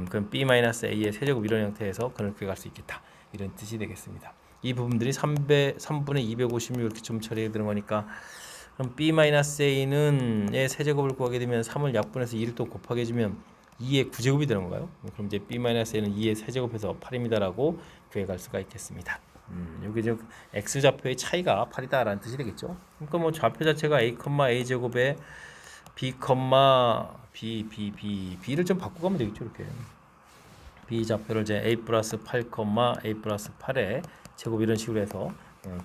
그럼 b-a의 세제곱 이런 형태에서 근을 구해갈 수 있겠다. 이런 뜻이 되겠습니다. 이 부분들이 3분의 256 이렇게 좀 처리해 되는 거니까, 그럼 b-a는 의 세제곱을 구하게 되면 3을 약분해서 2를 또 곱하게 해주면 2의 9제곱이 되는 건가요? 그럼 이제 b-a는 2의 세제곱해서 8입니다라고 구해갈 수가 있겠습니다. 여기 저 x 좌표의 차이가 8이다라는 뜻이 되겠죠. 그러니까 뭐 좌표 자체가 a, 제곱에 b를 좀 바꾸고 가면 되겠죠. 이렇게 b 좌표를 이제 a 플러스 8, a 플러스 8의 제곱 이런 식으로 해서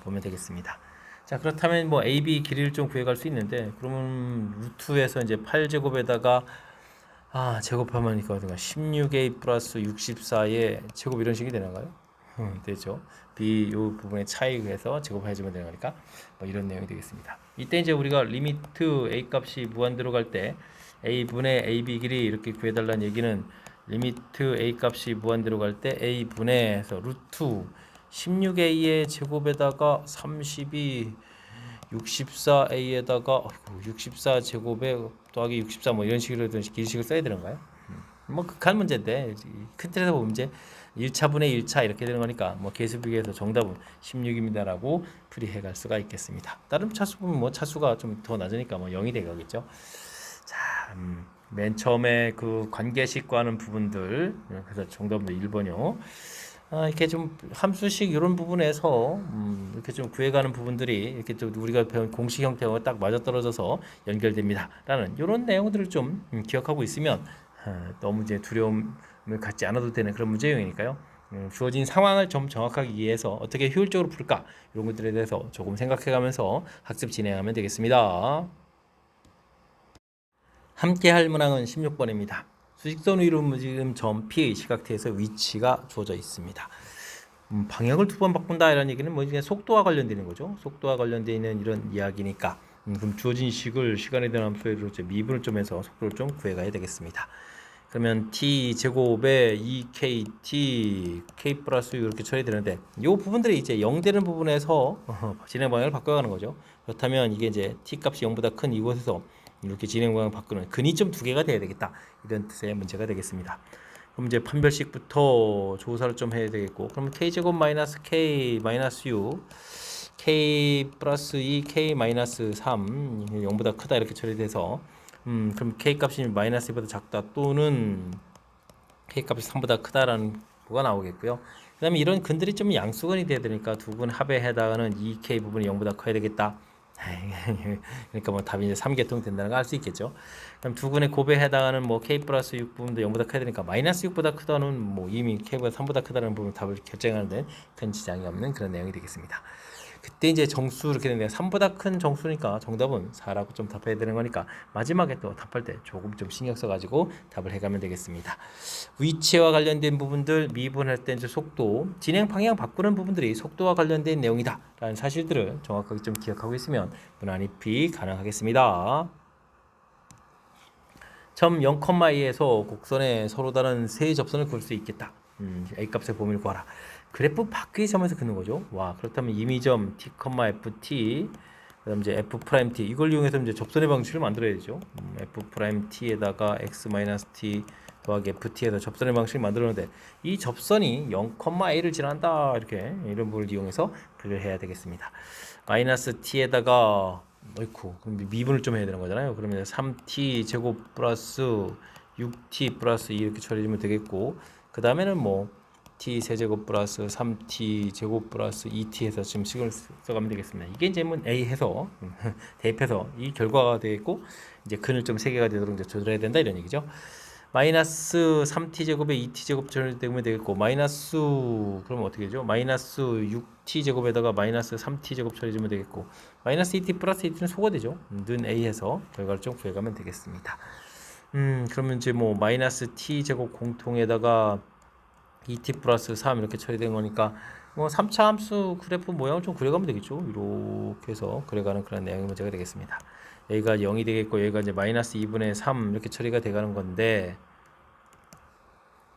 보면 되겠습니다. 자, 그렇다면 뭐 ab 길이를 좀 구해갈 수 있는데, 그러면 루트에서 이제 8제곱에다가 제곱하면 이거 16a 플러스 64의 제곱 이런 식이 되나가요? 되죠. b 요 부분의 차이에서 제곱해주면 되는 거니까 뭐 이런 내용이 되겠습니다. 이때 이제 우리가 리미트 a 값이 무한대로 갈 때 a 분의 ab 길이 이렇게 구해달라는 얘기는, 리미트 a 값이 무한대로 갈 때 a 분의에서 루트 16a의 제곱에다가 32 64a에다가 64 제곱에 더하기 64 뭐 이런 식으로 길식을 써야 되는가요? 뭐 극한 문제인데 큰 틀에서 보면 이제 1차분의 1차 이렇게 되는 거니까 뭐 계수비교에서 정답은 16입니다라고 풀이해 갈 수가 있겠습니다. 다른 차수 보면 뭐 차수가 좀 더 낮으니까 뭐 0이 되겠죠. 자, 맨 처음에 그 관계식 하는 부분들, 그래서 정답은 1번이요. 이렇게 좀 함수식 이런 부분에서 이렇게 좀 구해가는 부분들이 이렇게 또 우리가 배운 공식 형태와 딱 맞아떨어져서 연결됩니다라는 이런 내용들을 좀 기억하고 있으면 너무 이제 두려움을 갖지 않아도 되는 그런 문제형이니까요. 주어진 상황을 좀 정확하게 이해해서 어떻게 효율적으로 풀까, 이런 것들에 대해서 조금 생각해가면서 학습 진행하면 되겠습니다. 함께 할 문항은 16번입니다. 수직선 위로 움직임 점 P의 시각대에서 위치가 주어져 있습니다. 방향을 두 번 바꾼다 이런 얘기는 뭐 그냥 속도와 관련되는 거죠. 속도와 관련되어 있는 이런 이야기니까 그럼 주어진 식을 시간에 대한 함수로 미분을 좀 해서 속도를 좀 구해가야 되겠습니다. 그러면 t 제곱에 2kt k 플러스 이렇게 처리되는데, 이 부분들이 이제 0 되는 부분에서 진행 방향을 바꿔가는 거죠. 그렇다면 이게 이제 t 값이 0보다 큰 이곳에서 이렇게 진행 방향을 바꾸는 근이 좀 두 개가 돼야 되겠다, 이런 뜻의 문제가 되겠습니다. 그럼 이제 판별식부터 조사를 좀 해야 되겠고, 그러면 k 제곱 마이너스 k 마이너스 u k 플러스 2 k 마이너스 3 0보다 크다 이렇게 처리돼서 그럼 k 값이 마이너스 2보다 작다 또는 k 값이 3보다 크다라는 거가 나오겠고요. 그 다음에 이런 근들이 좀 양수근이 돼야 되니까 두 근 합에 해당하는 2k 부분이 0보다 커야 되겠다. 그러니까 뭐 답이 이제 3계통 된다는 걸 알 수 있겠죠. 그럼 두 근의 곱에 해당하는 뭐 k 플러스 6 부분도 0보다 커야 되니까 마이너스 6보다 크다는 뭐 이미 k보다 3보다 크다는 부분 답을 결정하는 데 큰 지장이 없는 그런 내용이 되겠습니다. 그때 이제 정수 이렇게 되는데 3보다 큰 정수니까 정답은 4라고 좀 답해야 되는 거니까 마지막에 또 답할 때 조금 좀 신경 써가지고 답을 해가면 되겠습니다. 위치와 관련된 부분들, 미분할 때 이제 속도, 진행 방향 바꾸는 부분들이 속도와 관련된 내용이다 라는 사실들을 정확하게 좀 기억하고 있으면 문안입이 가능하겠습니다. 점 0,2에서 곡선에 서로 다른 세 접선을 그을 수 있겠다. A값의 범위를 구하라. 그래프 밖의 점에서 그는 거죠. 와, 그렇다면 임의점 t, ft, 그다음 이제 f 프라임 t 이걸 이용해서 이제 접선의 방식을 만들어야 되죠. f 프라임 t에다가 x 마이너스 t 더하기 ft에서 접선의 방식을 만들었는데, 이 접선이 0,a를 지난다 이렇게 이런 부분을 이용해서 분류를 해야 되겠습니다. 마이너스 t에다가 그럼 미분을 좀 해야 되는 거잖아요. 그러면 3t 제곱 플러스 6t 플러스 2 이렇게 처리하면 되겠고, 그 다음에는 뭐 t 세제곱 플러스 3t 제곱 플러스 2t 해서 지금 식을 써가면 되겠습니다. 이게 이제 뭐 a 해서 대입해서 이 결과가 되겠고, 이제 근을 좀 3개가 되도록 이제 조절해야 된다 이런 얘기죠. 마이너스 3t제곱에 2t제곱 처리되면 되겠고 마이너스 그러면 어떻게 되죠? 마이너스 6t제곱에다가 마이너스 3t제곱 처리해주면 되겠고 마이너스 2t 플러스 2t는 소거되죠. 는 a 해서 결과를 좀 구해가면 되겠습니다. 그러면 이제 뭐 마이너스 t제곱 공통에다가 2t 플러스 3 이렇게 처리된 거니까 뭐 3차 함수 그래프 모양을 좀 그려가면 되겠죠. 이렇게 해서 그려가는 그런 내용의 문제가 되겠습니다. 여기가 0이 되겠고 여기가 이제 마이너스 2분의 3 이렇게 처리가 돼가는 건데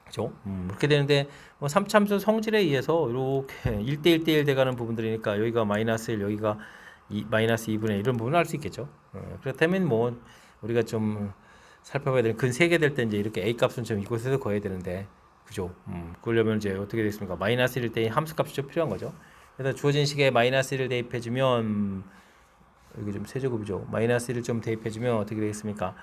그죠? 이렇게 되는데 뭐 3참수 성질에 의해서 이렇게 1대1 대1 돼가는 부분들이니까 여기가 마이너스 1 여기가 마이너스 2분의 1 이런 부분을 알 수 있겠죠. 그렇다면 뭐 우리가 좀 살펴봐야 되는 근 3개 될 때 이제 이렇게 a 값은 좀 이곳에서 구해야 되는데 그죠? 그러려면 이제 어떻게 되겠습니까? 마이너스 1일 때 함수 값이 좀 필요한 거죠. 그래서 주어진 식에 마이너스 1을 대입해주면 여기 좀 세제곱이죠. 마이너스 1을 좀 대입해주면 어떻게 되겠습니까?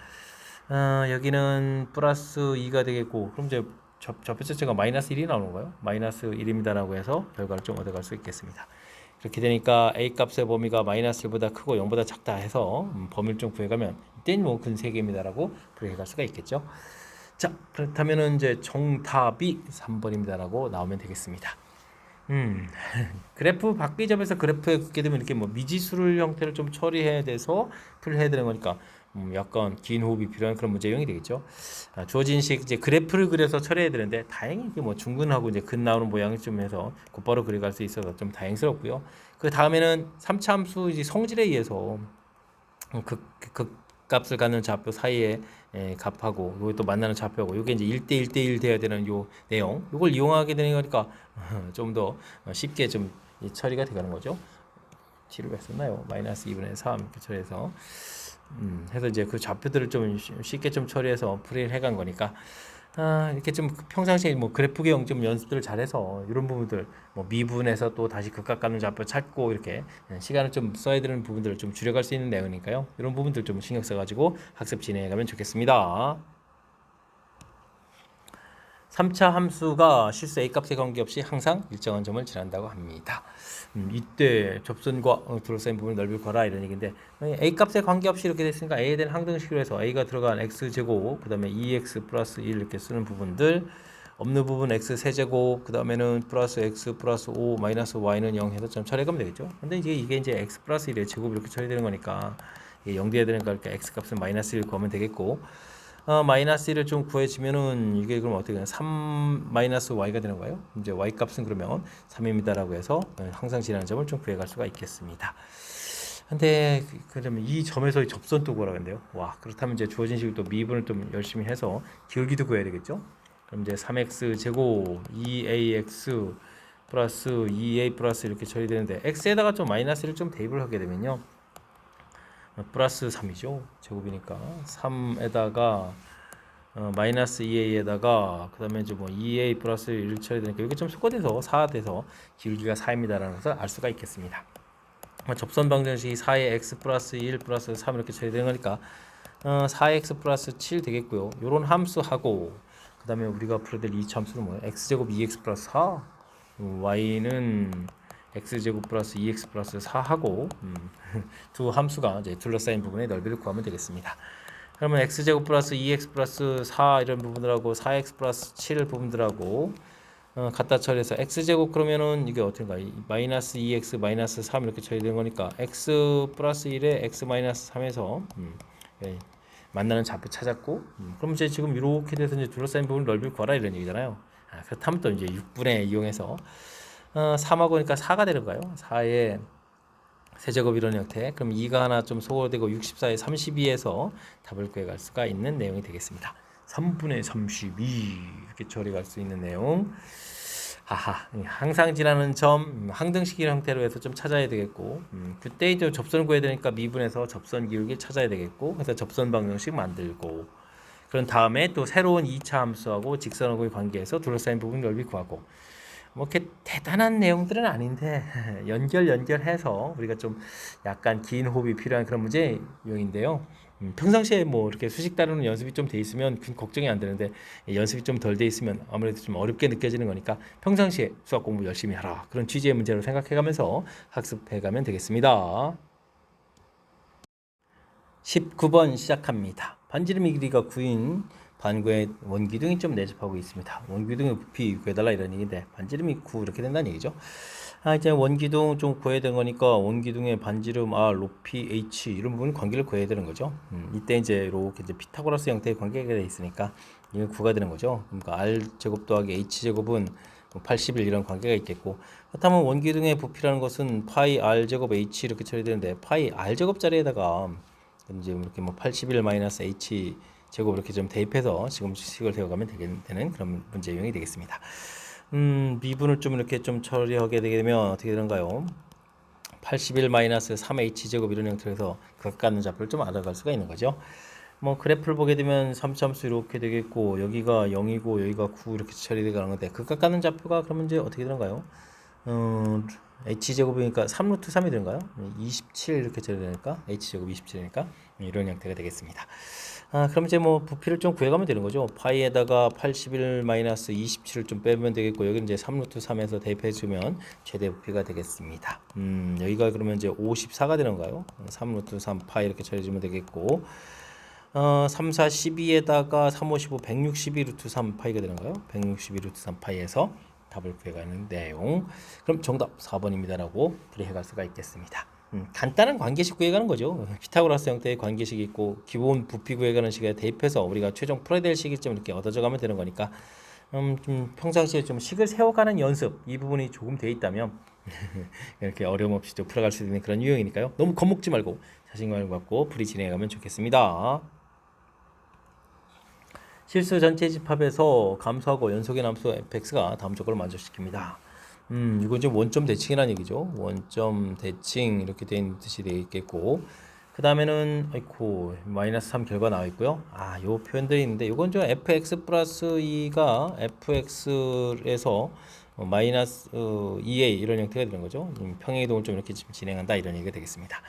여기는 플러스 2가 되겠고 그럼 이제 접변체가 마이너스 1이 나오는 거예요. 마이너스 1입니다라고 해서 결과를 좀 얻어갈 수 있겠습니다. 그렇게 되니까 a 값의 범위가 마이너스 1보다 크고 0보다 작다 해서 범위를 좀 구해가면 이때는 뭐 근 3개입니다라고 구해갈 수가 있겠죠. 자, 그렇다면은 이제 정답이 3번입니다라고 나오면 되겠습니다. 그래프 바뀌점에서 그래프에 긋게 되면 이렇게 뭐 미지수를 형태를 좀 처리해야 돼서 풀해야 되는 거니까 약간 긴 호흡이 필요한 그런 문제형이 되겠죠. 주어진 식 이제 그래프를 그려서 처리해야 되는데 다행히 이게 뭐 중근하고 이제 근 나오는 모양을 좀 해서 곧바로 그려갈 수 있어서 좀 다행스럽고요. 그 다음에는 3차 함수 이제 성질에 의해서 값을 갖는 좌표 사이에 값하고 요게 또 만나는 좌표하고 요게 이제 1대 1대1 돼야 되는 요 내용 요걸 이용하게 되는 거니까 좀 더 쉽게 좀 처리가 되가는 거죠. t를 왜 썼나요? 마이너스 2분의 3 이렇게 처리해서 해서 이제 그 좌표들을 좀 쉽게 좀 처리해서 풀이를 해간 거니까 이렇게 좀 평상시에 뭐 그래프형 좀 연습들을 잘해서 이런 부분들 뭐 미분해서 또 다시 극각 가는 좌표 찾고 이렇게 시간을 좀 써야 되는 부분들을 좀 줄여갈 수 있는 내용이니까요. 이런 부분들 좀 신경 써가지고 학습 진행해가면 좋겠습니다. 3차 함수가 실수 a값에 관계없이 항상 일정한 점을 지난다고 합니다. 이때 접선과 둘러싸인 부분을 넓힐 거라 이런 얘기인데 a값에 관계없이 이렇게 됐으니까 a에 대한 항등식으로 해서 a가 들어간 x제곱 그 다음에 2x 플러스 1 이렇게 쓰는 부분들 없는 부분 x 세제곱 그 다음에는 플러스 x 플러스 5 마이너스 y는 0 해서 좀 처리하면 되겠죠. 근데 이게 이제 x 플러스 1의 제곱 이렇게 처리되는 거니까 이게 0 돼야 되는 거니까 x 값은 마이너스 1 구하면 되겠고 마이너스 1을 좀 구해주면은 이게 그럼 어떻게 되나 3 마이너스 y가 되는 거예요. 이제 y 값은 그러면 3입니다라고 해서 항상 지나는 점을 좀 구해갈 수가 있겠습니다. 근데 그러면 이 점에서 접선 또 구하라고 했는데요. 와, 그렇다면 이제 주어진 식을 또 미분을 좀 열심히 해서 기울기도 구해야 되겠죠. 그럼 이제 3x 제곱 2ax 플러스 2a 플러스 이렇게 처리되는데 x에다가 좀 마이너스를 좀 대입을 하게 되면요. 플러스 3이죠. 제곱이니까 3에다가 마이너스 2a에다가 그 다음에 이제 뭐 2a 플러스 1 처리되니까 이게 좀 소거돼서 4 돼서 기울기가 4입니다라는 것을 알 수가 있겠습니다. 접선 방정식이 4의 x 플러스 1 플러스 3 이렇게 처리되는 거니까 4x 플러스 7 되겠고요. 요런 함수하고 그 다음에 우리가 풀어야 될 2차 함수는 뭐예요? x제곱 2x 플러스 4 y는 x제곱 플러스 2x 플러스 4하고 두 함수가 이제 둘러싸인 부분의 넓이를 구하면 되겠습니다. 그러면 x제곱 플러스 2x 플러스 4 이런 부분들하고 4x 플러스 7 부분들하고 갖다 처리해서 x제곱 그러면은 이게 어떤가 마이너스 2x 마이너스 3 이렇게 처리된 거니까 x 플러스 1에 x 마이너스 3에서 만나는 좌표 찾았고 그럼 이제 지금 이렇게 돼서 이제 둘러싸인 부분 넓이를 구하라 이런 얘기잖아요. 그렇다면 또 이제 6분의 이용해서 3하고 니까 4가 되는 거예요. 4의 세제곱 이런 형태. 그럼 2가 하나 좀 소거되고 64에 32에서 답을 구해갈 수가 있는 내용이 되겠습니다. 3분의 32 이렇게 처리할 수 있는 내용. 항상 지나는 점 항등식 형태로 해서 좀 찾아야 되겠고 그때 이제 접선 구해야 되니까 미분해서 접선 기울기를 찾아야 되겠고 그래서 접선 방정식 만들고 그런 다음에 또 새로운 2차 함수하고 직선하고의 관계에서 둘러싸인 부분 넓이 구하고 뭐 이렇게 대단한 내용들은 아닌데 연결해서 우리가 좀 약간 긴 호흡이 필요한 그런 문제용인데요. 평상시에 뭐 이렇게 수식 다루는 연습이 좀 돼 있으면 걱정이 안 되는데 연습이 좀 덜 돼 있으면 아무래도 좀 어렵게 느껴지는 거니까 평상시에 수학 공부 열심히 하라 그런 취지의 문제로 생각해가면서 학습해가면 되겠습니다. 19번 시작합니다. 반지름의 길이가 9인 반구의 원기둥이 좀 내접하고 있습니다. 원기둥의 부피 구해달라 이런 얘기인데 반지름이 9 이렇게 된다는 얘기죠. 이제 원기둥 좀 구해야 되는 거니까 원기둥의 반지름 R, 높이 H 이런 부분 관계를 구해야 되는 거죠. 이때 이제 이렇게 이제 피타고라스 형태의 관계가 되어 있으니까 이건 9가 되는 거죠. 그러니까 R 제곱 더하기 H 제곱은 81 이런 관계가 있겠고, 그렇다면 원기둥의 부피라는 것은 파이 R 제곱 H 이렇게 처리되는데 파이 R 제곱 자리에다가 이제 이렇게 뭐 81 마이너스 H 제곱 이렇게 좀 대입해서 지금 식을 세워가면 되는 그런 문제 유형이 되겠습니다. 미분을 좀 이렇게 좀 처리하게 되게 되면 어떻게 되는가요? 81 마이너스 3H 제곱 이런 형태로 해서 각각 있는 좌표를 좀 알아갈 수가 있는 거죠. 뭐 그래프를 보게 되면 3참수 이렇게 되겠고, 여기가 0이고 여기가 9 이렇게 처리되게 가는 건데 극각 가는 좌표가 그러면 이제 어떻게 되는가요? h제곱이니까 3루트 3이 되는가요? 27 이렇게 처리되니까 h제곱 27이니까 이런 형태가 되겠습니다. 그럼 이제 뭐 부피를 좀 구해가면 되는 거죠. 파이에다가 81 마이너스 27을 좀 빼면 되겠고, 여기는 이제 3루트 3에서 대입해주면 최대 부피가 되겠습니다. 여기가 그러면 이제 54가 되는가요? 3루트 3 파이 이렇게 처리해주면 되겠고, 3, 4, 12에다가 3, 5, 15, 162 루트 3 파이가 되는가요? 162 루트 3 파이에서 답을 구해가는 내용. 그럼 정답 4번입니다라고 풀이해갈 수가 있겠습니다. 간단한 관계식 구해가는 거죠. 피타고라스 형태의 관계식이 있고 기본 부피 구해가는 식에 대입해서 우리가 최종 풀어야 될 식을 좀 이렇게 얻어져 가면 되는 거니까 좀 평상시에 좀 식을 세워가는 연습 이 부분이 조금 돼 있다면 이렇게 어려움 없이 좀 풀어갈 수 있는 그런 유형이니까요. 너무 겁먹지 말고 자신감을 갖고 풀이 진행해가면 좋겠습니다. 실수 전체 집합에서 감소하고 연속의 함수 fx가 다음 조건을 만족시킵니다. 이건 좀 원점 대칭이라는 얘기죠. 원점 대칭 이렇게 된 뜻이 되겠고, 그 다음에는 아이코 마이너스 3 결과 나와 있고요. 요 표현들이 있는데 이건 좀 fx 플러스 2가 fx에서 마이너스 2a 이런 형태가 되는 거죠. 평행이동을 좀 이렇게 진행한다 이런 얘기가 되겠습니다.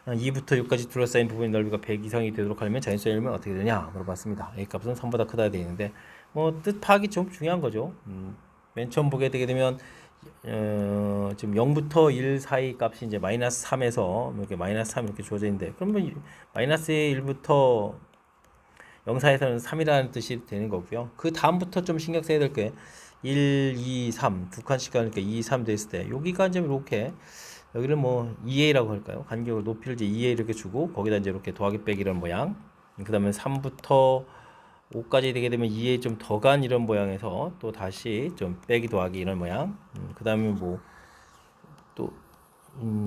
2부터 6까지 둘러싸인 부분의 넓이가 100 이상이 되도록 하려면 자연수의 열면 어떻게 되냐 물어봤습니다. a 값은 3보다 크다 되어 있는데 뭐 뜻 파악이 좀 중요한 거죠. 맨 처음 보게 되게 되면 지금 0부터 1 사이 값이 이제 마이너스 3에서 이렇게 마이너스 3 이렇게 주어져 있는데, 그러면 마이너스 1부터 0 사이에서는 3이라는 뜻이 되는 거고요. 그 다음부터 좀 신경 써야 될 게 1, 2, 3 두 칸씩 가니까 2, 3 됐을 때 여기가 이제 이렇게 여기를 뭐 2a라고 할까요? 간격을 높이를 이제 2a 이렇게 주고 거기다 이제 이렇게 더하기 빼기 이런 모양. 그 다음에 3부터 5까지 되게 되면 2에 좀 더 간 이런 모양에서 또 다시 좀 빼기 더하기 이런 모양. 그 다음에 뭐 또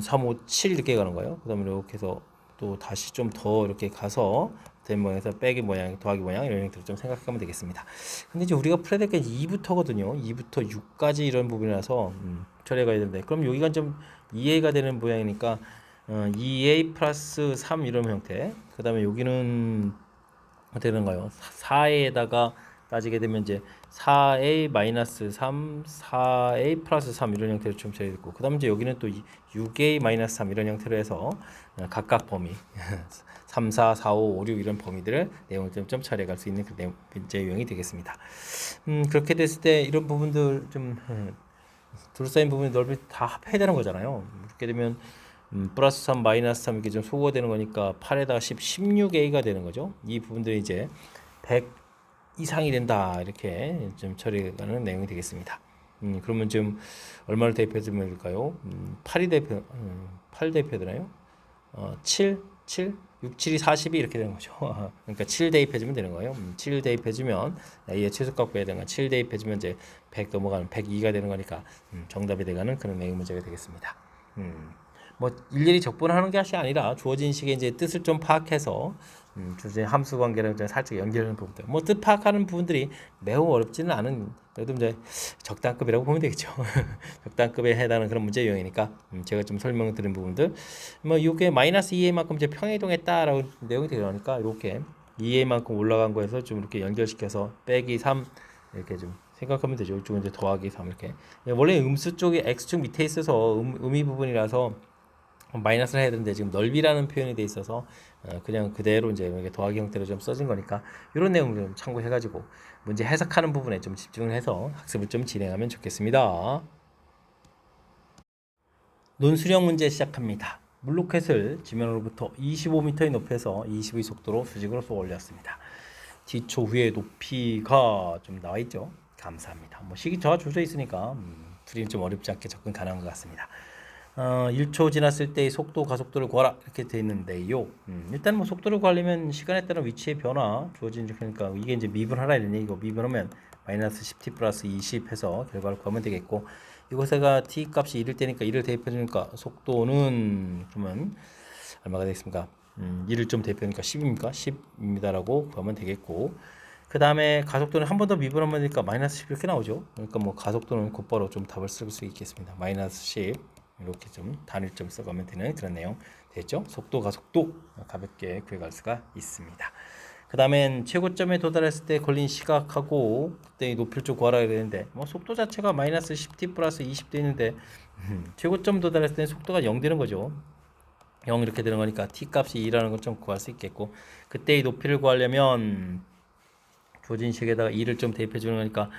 3, 5, 7 이렇게 가는 거예요. 그 다음에 이렇게 해서 또 다시 좀 더 이렇게 가서 된 모양에서 빼기 모양, 더하기 모양 이런 형태로 좀 생각하면 되겠습니다. 근데 이제 우리가 풀어야 될 게 2부터거든요. 2부터 6까지 이런 부분이라서 처리가 해야 되는데, 그럼 여기가 좀 2a가 되는 모양이니까 2a 플러스 3 이런 형태. 그 다음에 여기는 어떻게 되는가요? 4a에다가 따지게 되면 이제 4a 마이너스 3, 4a 플러스 3 이런 형태로 좀 처리됐고, 그 다음 이제 여기는 또 6a 마이너스 3 이런 형태로 해서 각각 범위 3, 4, 4, 5, 5, 6 이런 범위들을 내용을 좀 처리해 수 있는 그 문제 유형이 되겠습니다. 그렇게 됐을 때 이런 부분들 좀 둘러싸인 부분의 넓이 다 합해야 되는 거잖아요. 그렇게 되면 플러스 3, 마이너스 3 이렇게 좀 소거가 되는 거니까 8에다가 10, 16a가 되는 거죠. 이 부분들이 이제 100 이상이 된다 이렇게 좀 처리하는 내용이 되겠습니다. 그러면 지금 얼마를 대입해주면 될까요? 8이 대표, 8 대입해야 되나요? 7, 7, 6, 7이 42 이렇게 되는 거죠. 그러니까 7 대입해주면 되는 거예요. 7 대입해주면 A의 최소값 구해야 되는 건 7 대입해주면 이제 100 넘어가는 102가 되는 거니까 정답이 돼가는 그런 내용 문제가 되겠습니다. 뭐 일일이 적분하는 것이 아니라 주어진 식의 이제 뜻을 좀 파악해서 주어진 함수 관계를 좀 살짝 연결하는 부분들, 뭐 뜻 파악하는 부분들이 매우 어렵지는 않은, 그래도 이제 적당급이라고 보면 되겠죠. 적당급에 해당하는 그런 문제 유형이니까 제가 좀 설명드린 부분들, 뭐 이게 마이너스 2a만큼 이제 평행이동했다라고 내용이 되니까 이렇게 2a만큼 올라간 거에서 좀 이렇게 연결시켜서 빼기 3 이렇게 좀 생각하면 되죠. 이쪽은 이제 더하기 3 이렇게. 원래 음수 쪽이 x축 밑에 있어서 음이 부분이라서 마이너스를 해야 되는데 지금 넓이라는 표현이 돼 있어서 그냥 그대로 이제 이렇게 더하기 형태로 좀 써진 거니까 이런 내용을 좀 참고해가지고 문제 해석하는 부분에 좀 집중을 해서 학습을 좀 진행하면 좋겠습니다. 논술형 문제 시작합니다. 물로켓을 지면으로부터 25m의 높이에서 20의 속도로 수직으로 쏘아 올렸습니다. 기초 위에 높이가 좀 나와 있죠. 감사합니다. 뭐 식이 저하줘져 있으니까 풀이는 좀 어렵지 않게 접근 가능한 것 같습니다. 1초 지났을 때의 속도 가속도를 구하라 이렇게 돼 있는데요. 일단 뭐 속도를 구하려면 시간에 따른 위치의 변화 주어진 그러니까 이게 이제 미분하라 이런 얘기고 미분하면 마이너스 10t 플러스 20 해서 결과를 구하면 되겠고 이곳에가 t 값이 1일 때니까 1을 대입해 주니까 속도는 그러면 얼마가 되겠습니까? 1을 좀 대입하니까 10입니까? 10입니다라고 구하면 되겠고 그 다음에 가속도는 한 번 더 미분하면 되니까 마이너스 10 이렇게 나오죠. 그러니까 뭐 가속도는 곧바로 좀 답을 쓸 수 있겠습니다. 마이너스 10 이렇게 좀 단일점 써가면 되는 그런 내용 됐죠. 속도 가속도 가볍게 구해갈 수가 있습니다. 그 다음엔 최고점에 도달했을 때 걸린 시각하고 그때 높이를 좀 구하라 그랬는데 뭐 속도 자체가 마이너스 10t 플러스 20 되는데 최고점 도달했을 때 속도가 0 되는 거죠. 0 이렇게 되는 거니까 t 값이 2라는 걸 좀 구할 수 있겠고 그때의 높이를 구하려면 주어진 식에다가 2를 좀 대입해 주는 거니까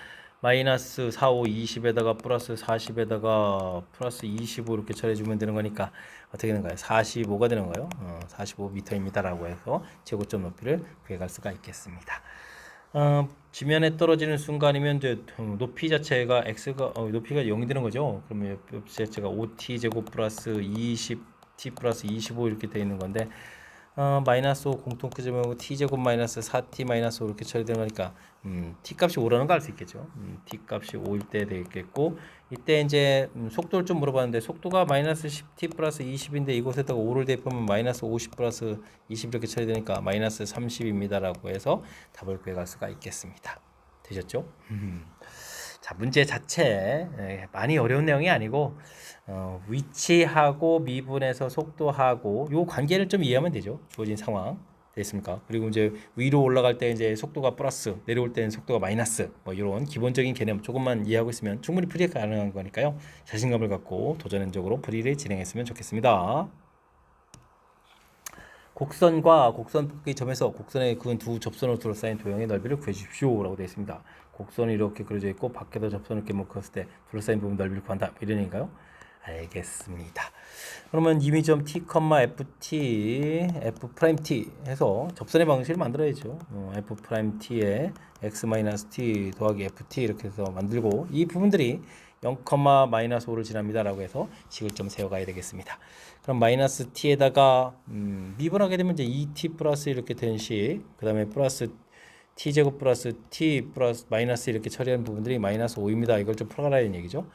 마이너스 4, 5, 20에다가 플러스 40에다가 플러스 25 이렇게 처리해 주면 되는 거니까 어떻게 되는 거예요? 45가 되는 거예요. 45m입니다 라고 해서 최고점 높이를 구해갈 수가 있겠습니다. 지면에 떨어지는 순간이면 이제 높이 자체가 x가 높이가 0이 되는 거죠. 그러면 높이 자체가 5t 제곱 플러스 20t 플러스 25 이렇게 되어 있는 건데 마이너스 5 공통점하고 t제곱 마이너스 4t 마이너스 5 이렇게 처리되는 거니까 t 값이 5라는 거 알 수 있겠죠. t 값이 5일 때 되겠고 이때 이제 속도를 좀 물어봤는데 속도가 마이너스 10t 플러스 20인데 이곳에다가 5를 대입하면 마이너스 50 플러스 20 이렇게 처리되니까 마이너스 30입니다 라고 해서 답을 구해갈 수가 있겠습니다. 되셨죠? 자, 문제 자체 많이 어려운 내용이 아니고 위치하고 미분해서 속도하고 요 관계를 좀 이해하면 되죠. 주어진 상황 됐습니까? 그리고 이제 위로 올라갈 때 이제 속도가 플러스, 내려올 때는 속도가 마이너스, 뭐 이런 기본적인 개념 조금만 이해하고 있으면 충분히 풀이가 가능한 거니까요. 자신감을 갖고 도전적으로 풀이를 진행했으면 좋겠습니다. 곡선과 곡선 폭의 점에서 곡선에 그은 두 접선으로 둘러싸인 도형의 넓이를 구해주십시오 라고 되어 있습니다. 곡선이 이렇게 그려져 있고 밖에서 접선을 이렇게 묶었을 때 둘러싸인 부분 넓이를 구한다 이런 얘기인가요? 알겠습니다. 그러면 이미점 t, ft, f''t 해서 접선의 방식을 만들어야죠. f''t에 x-t 더하기 ft 이렇게 해서 만들고 이 부분들이 0, 마이너스 5를 지납니다 라고 해서 식을 좀 세워가야 되겠습니다. 그럼 마이너스 t에다가 미분하게 되면 이제 2t 플러스 이렇게 된 식, 그 다음에 플러스 t제곱 플러스 t 플러스 마이너스 이렇게 처리하는 부분들이 마이너스 5입니다. 이걸 좀 풀어가라는 얘기죠.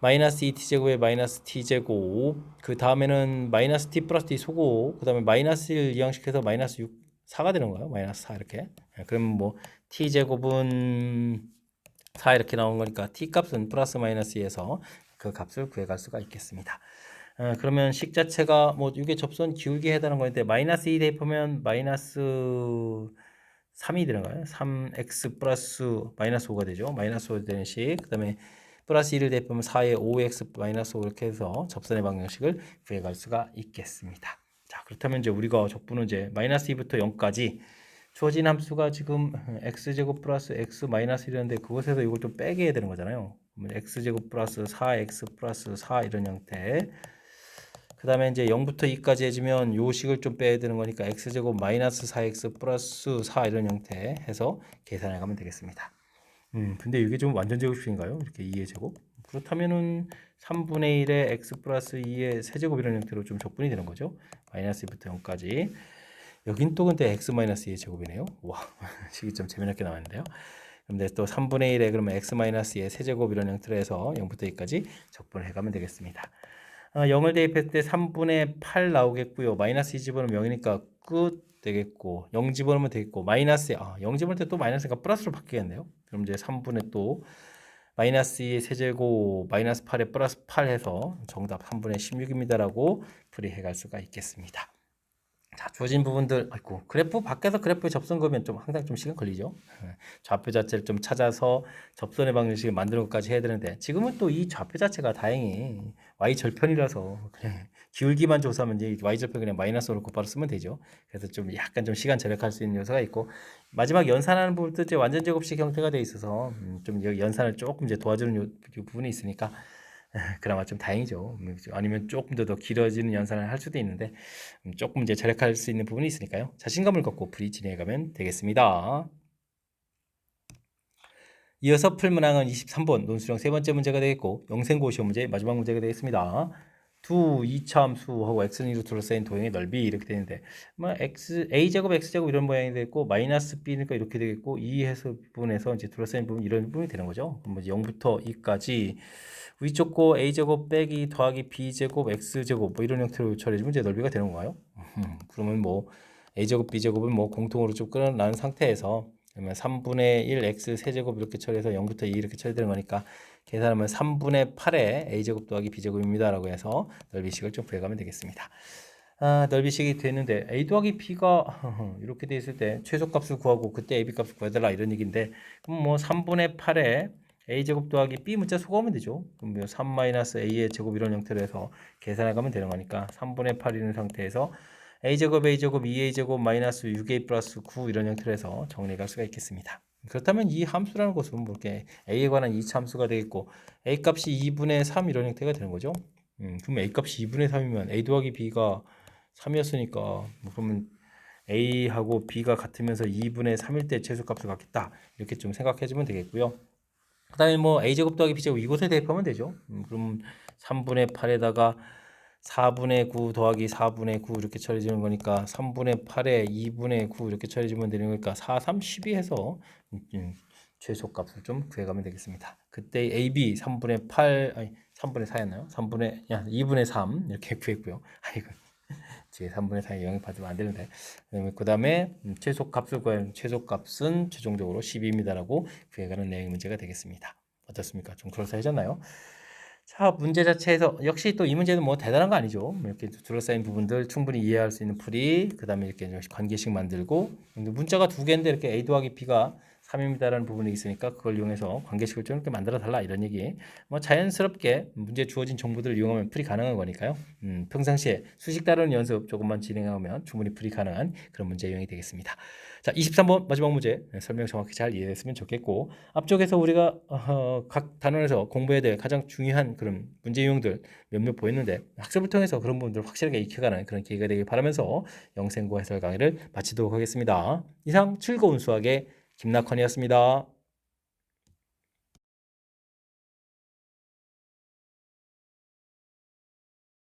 마이너스 2t제곱에 마이너스 t제곱, 그 다음에는 마이너스 t 플러스 t 소고, 그 다음에 마이너스 1 이항식해서 마이너스 6, 4가 되는 거예요. 마이너스 4 이렇게. 그러면 뭐 t제곱은 4 이렇게 나온 거니까 t 값은 플러스 마이너스 2에서 그 값을 구해갈 수가 있겠습니다. 그러면 식 자체가 뭐 이게 접선 기울기에 해당하는 건데 마이너스 2 대입하면 마이너스 3이 되는가요? 3x 플러스 마이너스 5가 되죠. 마이너스 5 되는 식. 그 다음에 플러스 1을 대입하면 4에 5x 마이너스 5 이렇게 해서 접선의 방정식을 구해갈 수가 있겠습니다. 자, 그렇다면 이제 우리가 적분은 이제 마이너스 2부터 0까지 주어진 함수가 지금 x제곱 플러스 x 마이너스 1이었는데 그곳에서 이걸 좀 빼게 해야 되는 거잖아요. 그러면 x제곱 플러스 4x 플러스 4 이런 형태. 그 다음에 이제 0부터 2까지 해주면 요 식을 좀 빼야 되는 거니까 x제곱 마이너스 4x 플러스 4 이런 형태 해서 계산해 가면 되겠습니다. 근데 이게 좀 완전 제곱식인가요? 이렇게 2의 제곱? 그렇다면은 3분의 1의 x 플러스 2의 세제곱 이런 형태로 좀 적분이 되는 거죠. 마이너스 2부터 0까지. 여긴 또 근데 x 마이너스 2의 제곱이네요. 와, 식이 좀 재미나게 나왔는데요. 그런데 또 3분의 1에 그러면 x 마이너스 2의 세제곱 이런 형태로 해서 0부터 2까지 적분을 해가면 되겠습니다. 0을 대입했을 때 3분의 8 나오겠고요. 마이너스 2 집어넣으면 0이니까 끝 되겠고 0 집어넣으면 되겠고 마이너스 0 집어넣을 때 또 마이너스가 플러스로 바뀌겠네요. 그럼 이제 3분의 또 마이너스 2의 세제곱 마이너스 8에 플러스 8 해서 정답 3분의 16입니다 라고 풀이해 갈 수가 있겠습니다. 자, 주어진 부분들, 아이고, 그래프 밖에서 그래프에 접선 거면 좀 항상 좀 시간 걸리죠. 좌표 자체를 좀 찾아서 접선의 방정식을 만드는 것까지 해야 되는데 지금은 또 이 좌표 자체가 다행히 y 절편이라서 그냥 기울기만 조사하면 이제 y 절편 그냥 마이너스로 곧바로 쓰면 되죠. 그래서 좀 약간 좀 시간 절약할 수 있는 요소가 있고 마지막 연산하는 부분도 이제 완전 제곱식 형태가 돼 있어서 좀 연산을 조금 이제 도와주는 부분이 있으니까. 그나마 좀 다행이죠. 아니면 조금 더 길어지는 연산을 할 수도 있는데 조금 이제 절약할 수 있는 부분이 있으니까요. 자신감을 갖고 풀이 진행해 가면 되겠습니다. 이어서 풀 문항은 23번 논술형 세 번째 문제가 되겠고 영생고 시험 문제 마지막 문제가 되겠습니다. 두 이차함수하고 x는 2로 둘러싸인 도형의 넓이 이렇게 되는데 뭐 x a제곱 x제곱 이런 모양이 되겠고 마이너스 b니까 이렇게 되겠고 이 해서 부분에서 이제 둘러싸인 부분 이런 부분이 되는 거죠. 그럼 0부터 2까지 위쪽 거 a제곱 빼기 더하기 b제곱 x제곱 뭐 이런 형태로 처리해주면 이제 넓이가 되는 건가요? 그러면 뭐 a제곱 b제곱은 뭐 공통으로 좀 끌어난 상태에서 그러면 3분의 1 x 세제곱 이렇게 처리해서 0부터 2 이렇게 처리되는 거니까 계산하면 3분의 8에 a제곱 더하기 b제곱입니다 라고 해서 넓이식을 좀 구해가면 되겠습니다. 넓이식이 됐는데 a 더하기 b가 이렇게 돼 있을 때 최소값을 구하고 그때 ab 값을 구해달라 이런 얘기인데 그럼 뭐 3분의 8에 a제곱 더하기 b 문자 속아오면 되죠. 그럼 3-a의 제곱 이런 형태로 해서 계산해가면 되는 거니까 3분의 8 있는 상태에서 a제곱 2a제곱 마이너스 6a 플러스 9 이런 형태로 해서 정리할 수가 있겠습니다. 그렇다면 이 함수라는 것은 뭐 이렇게 a에 관한 이차 함수가 되겠고 a 값이 2분의 3 이런 형태가 되는 거죠. 그럼 a 값이 2분의 3이면 a 더하기 b가 3이었으니까 뭐 그러면 a하고 b가 같으면서 2분의 3일 때 최소값을 갖겠다 이렇게 좀 생각해주면 되겠고요. 그 다음에 뭐 a제곱 더하기 b제곱 이곳에 대입하면 되죠. 그럼 3분의 8에다가 4분의 9 더하기 4분의 9 이렇게 처리해주는 거니까 3분의 8에 2분의 9 이렇게 처리해주면 되는 거니까 4, 3, 12 해서 최소값을 좀 구해가면 되겠습니다. 그때 AB 3분의 8, 아니 3분의 4였나요? 2분의 3 이렇게 구했고요. 아이고 제 3분의 4에 영향 받으면 안 되는데 그 다음에 최소값을 구하는 최소값은 최종적으로 12입니다라고 구해가는 내용의 문제가 되겠습니다. 어떻습니까? 좀 그럴싸해졌나요? 자, 문제 자체에서 역시 또 이 문제는 뭐 대단한 거 아니죠. 이렇게 둘러싸인 부분들 충분히 이해할 수 있는 풀이, 그 다음에 이렇게 관계식 만들고, 문자가 두 개인데 이렇게 a 더하기 b가 3입니다라는 부분이 있으니까 그걸 이용해서 관계식을 좀 이렇게 만들어 달라 이런 얘기. 뭐 자연스럽게 문제 주어진 정보들을 이용하면 풀이 가능한 거니까요. 평상시에 수식 다루는 연습 조금만 진행하면 충분히 풀이 가능한 그런 문제 유형이 되겠습니다. 자, 23번 마지막 문제 설명 정확히 잘 이해했으면 좋겠고 앞쪽에서 우리가 각 단원에서 공부해야 될 가장 중요한 그런 문제 유형들 몇몇 보였는데 학습을 통해서 그런 부분들을 확실하게 익혀가는 그런 기회가 되길 바라면서 영생고 해설 강의를 마치도록 하겠습니다. 이상 즐거운 수학의 김낙헌이었습니다.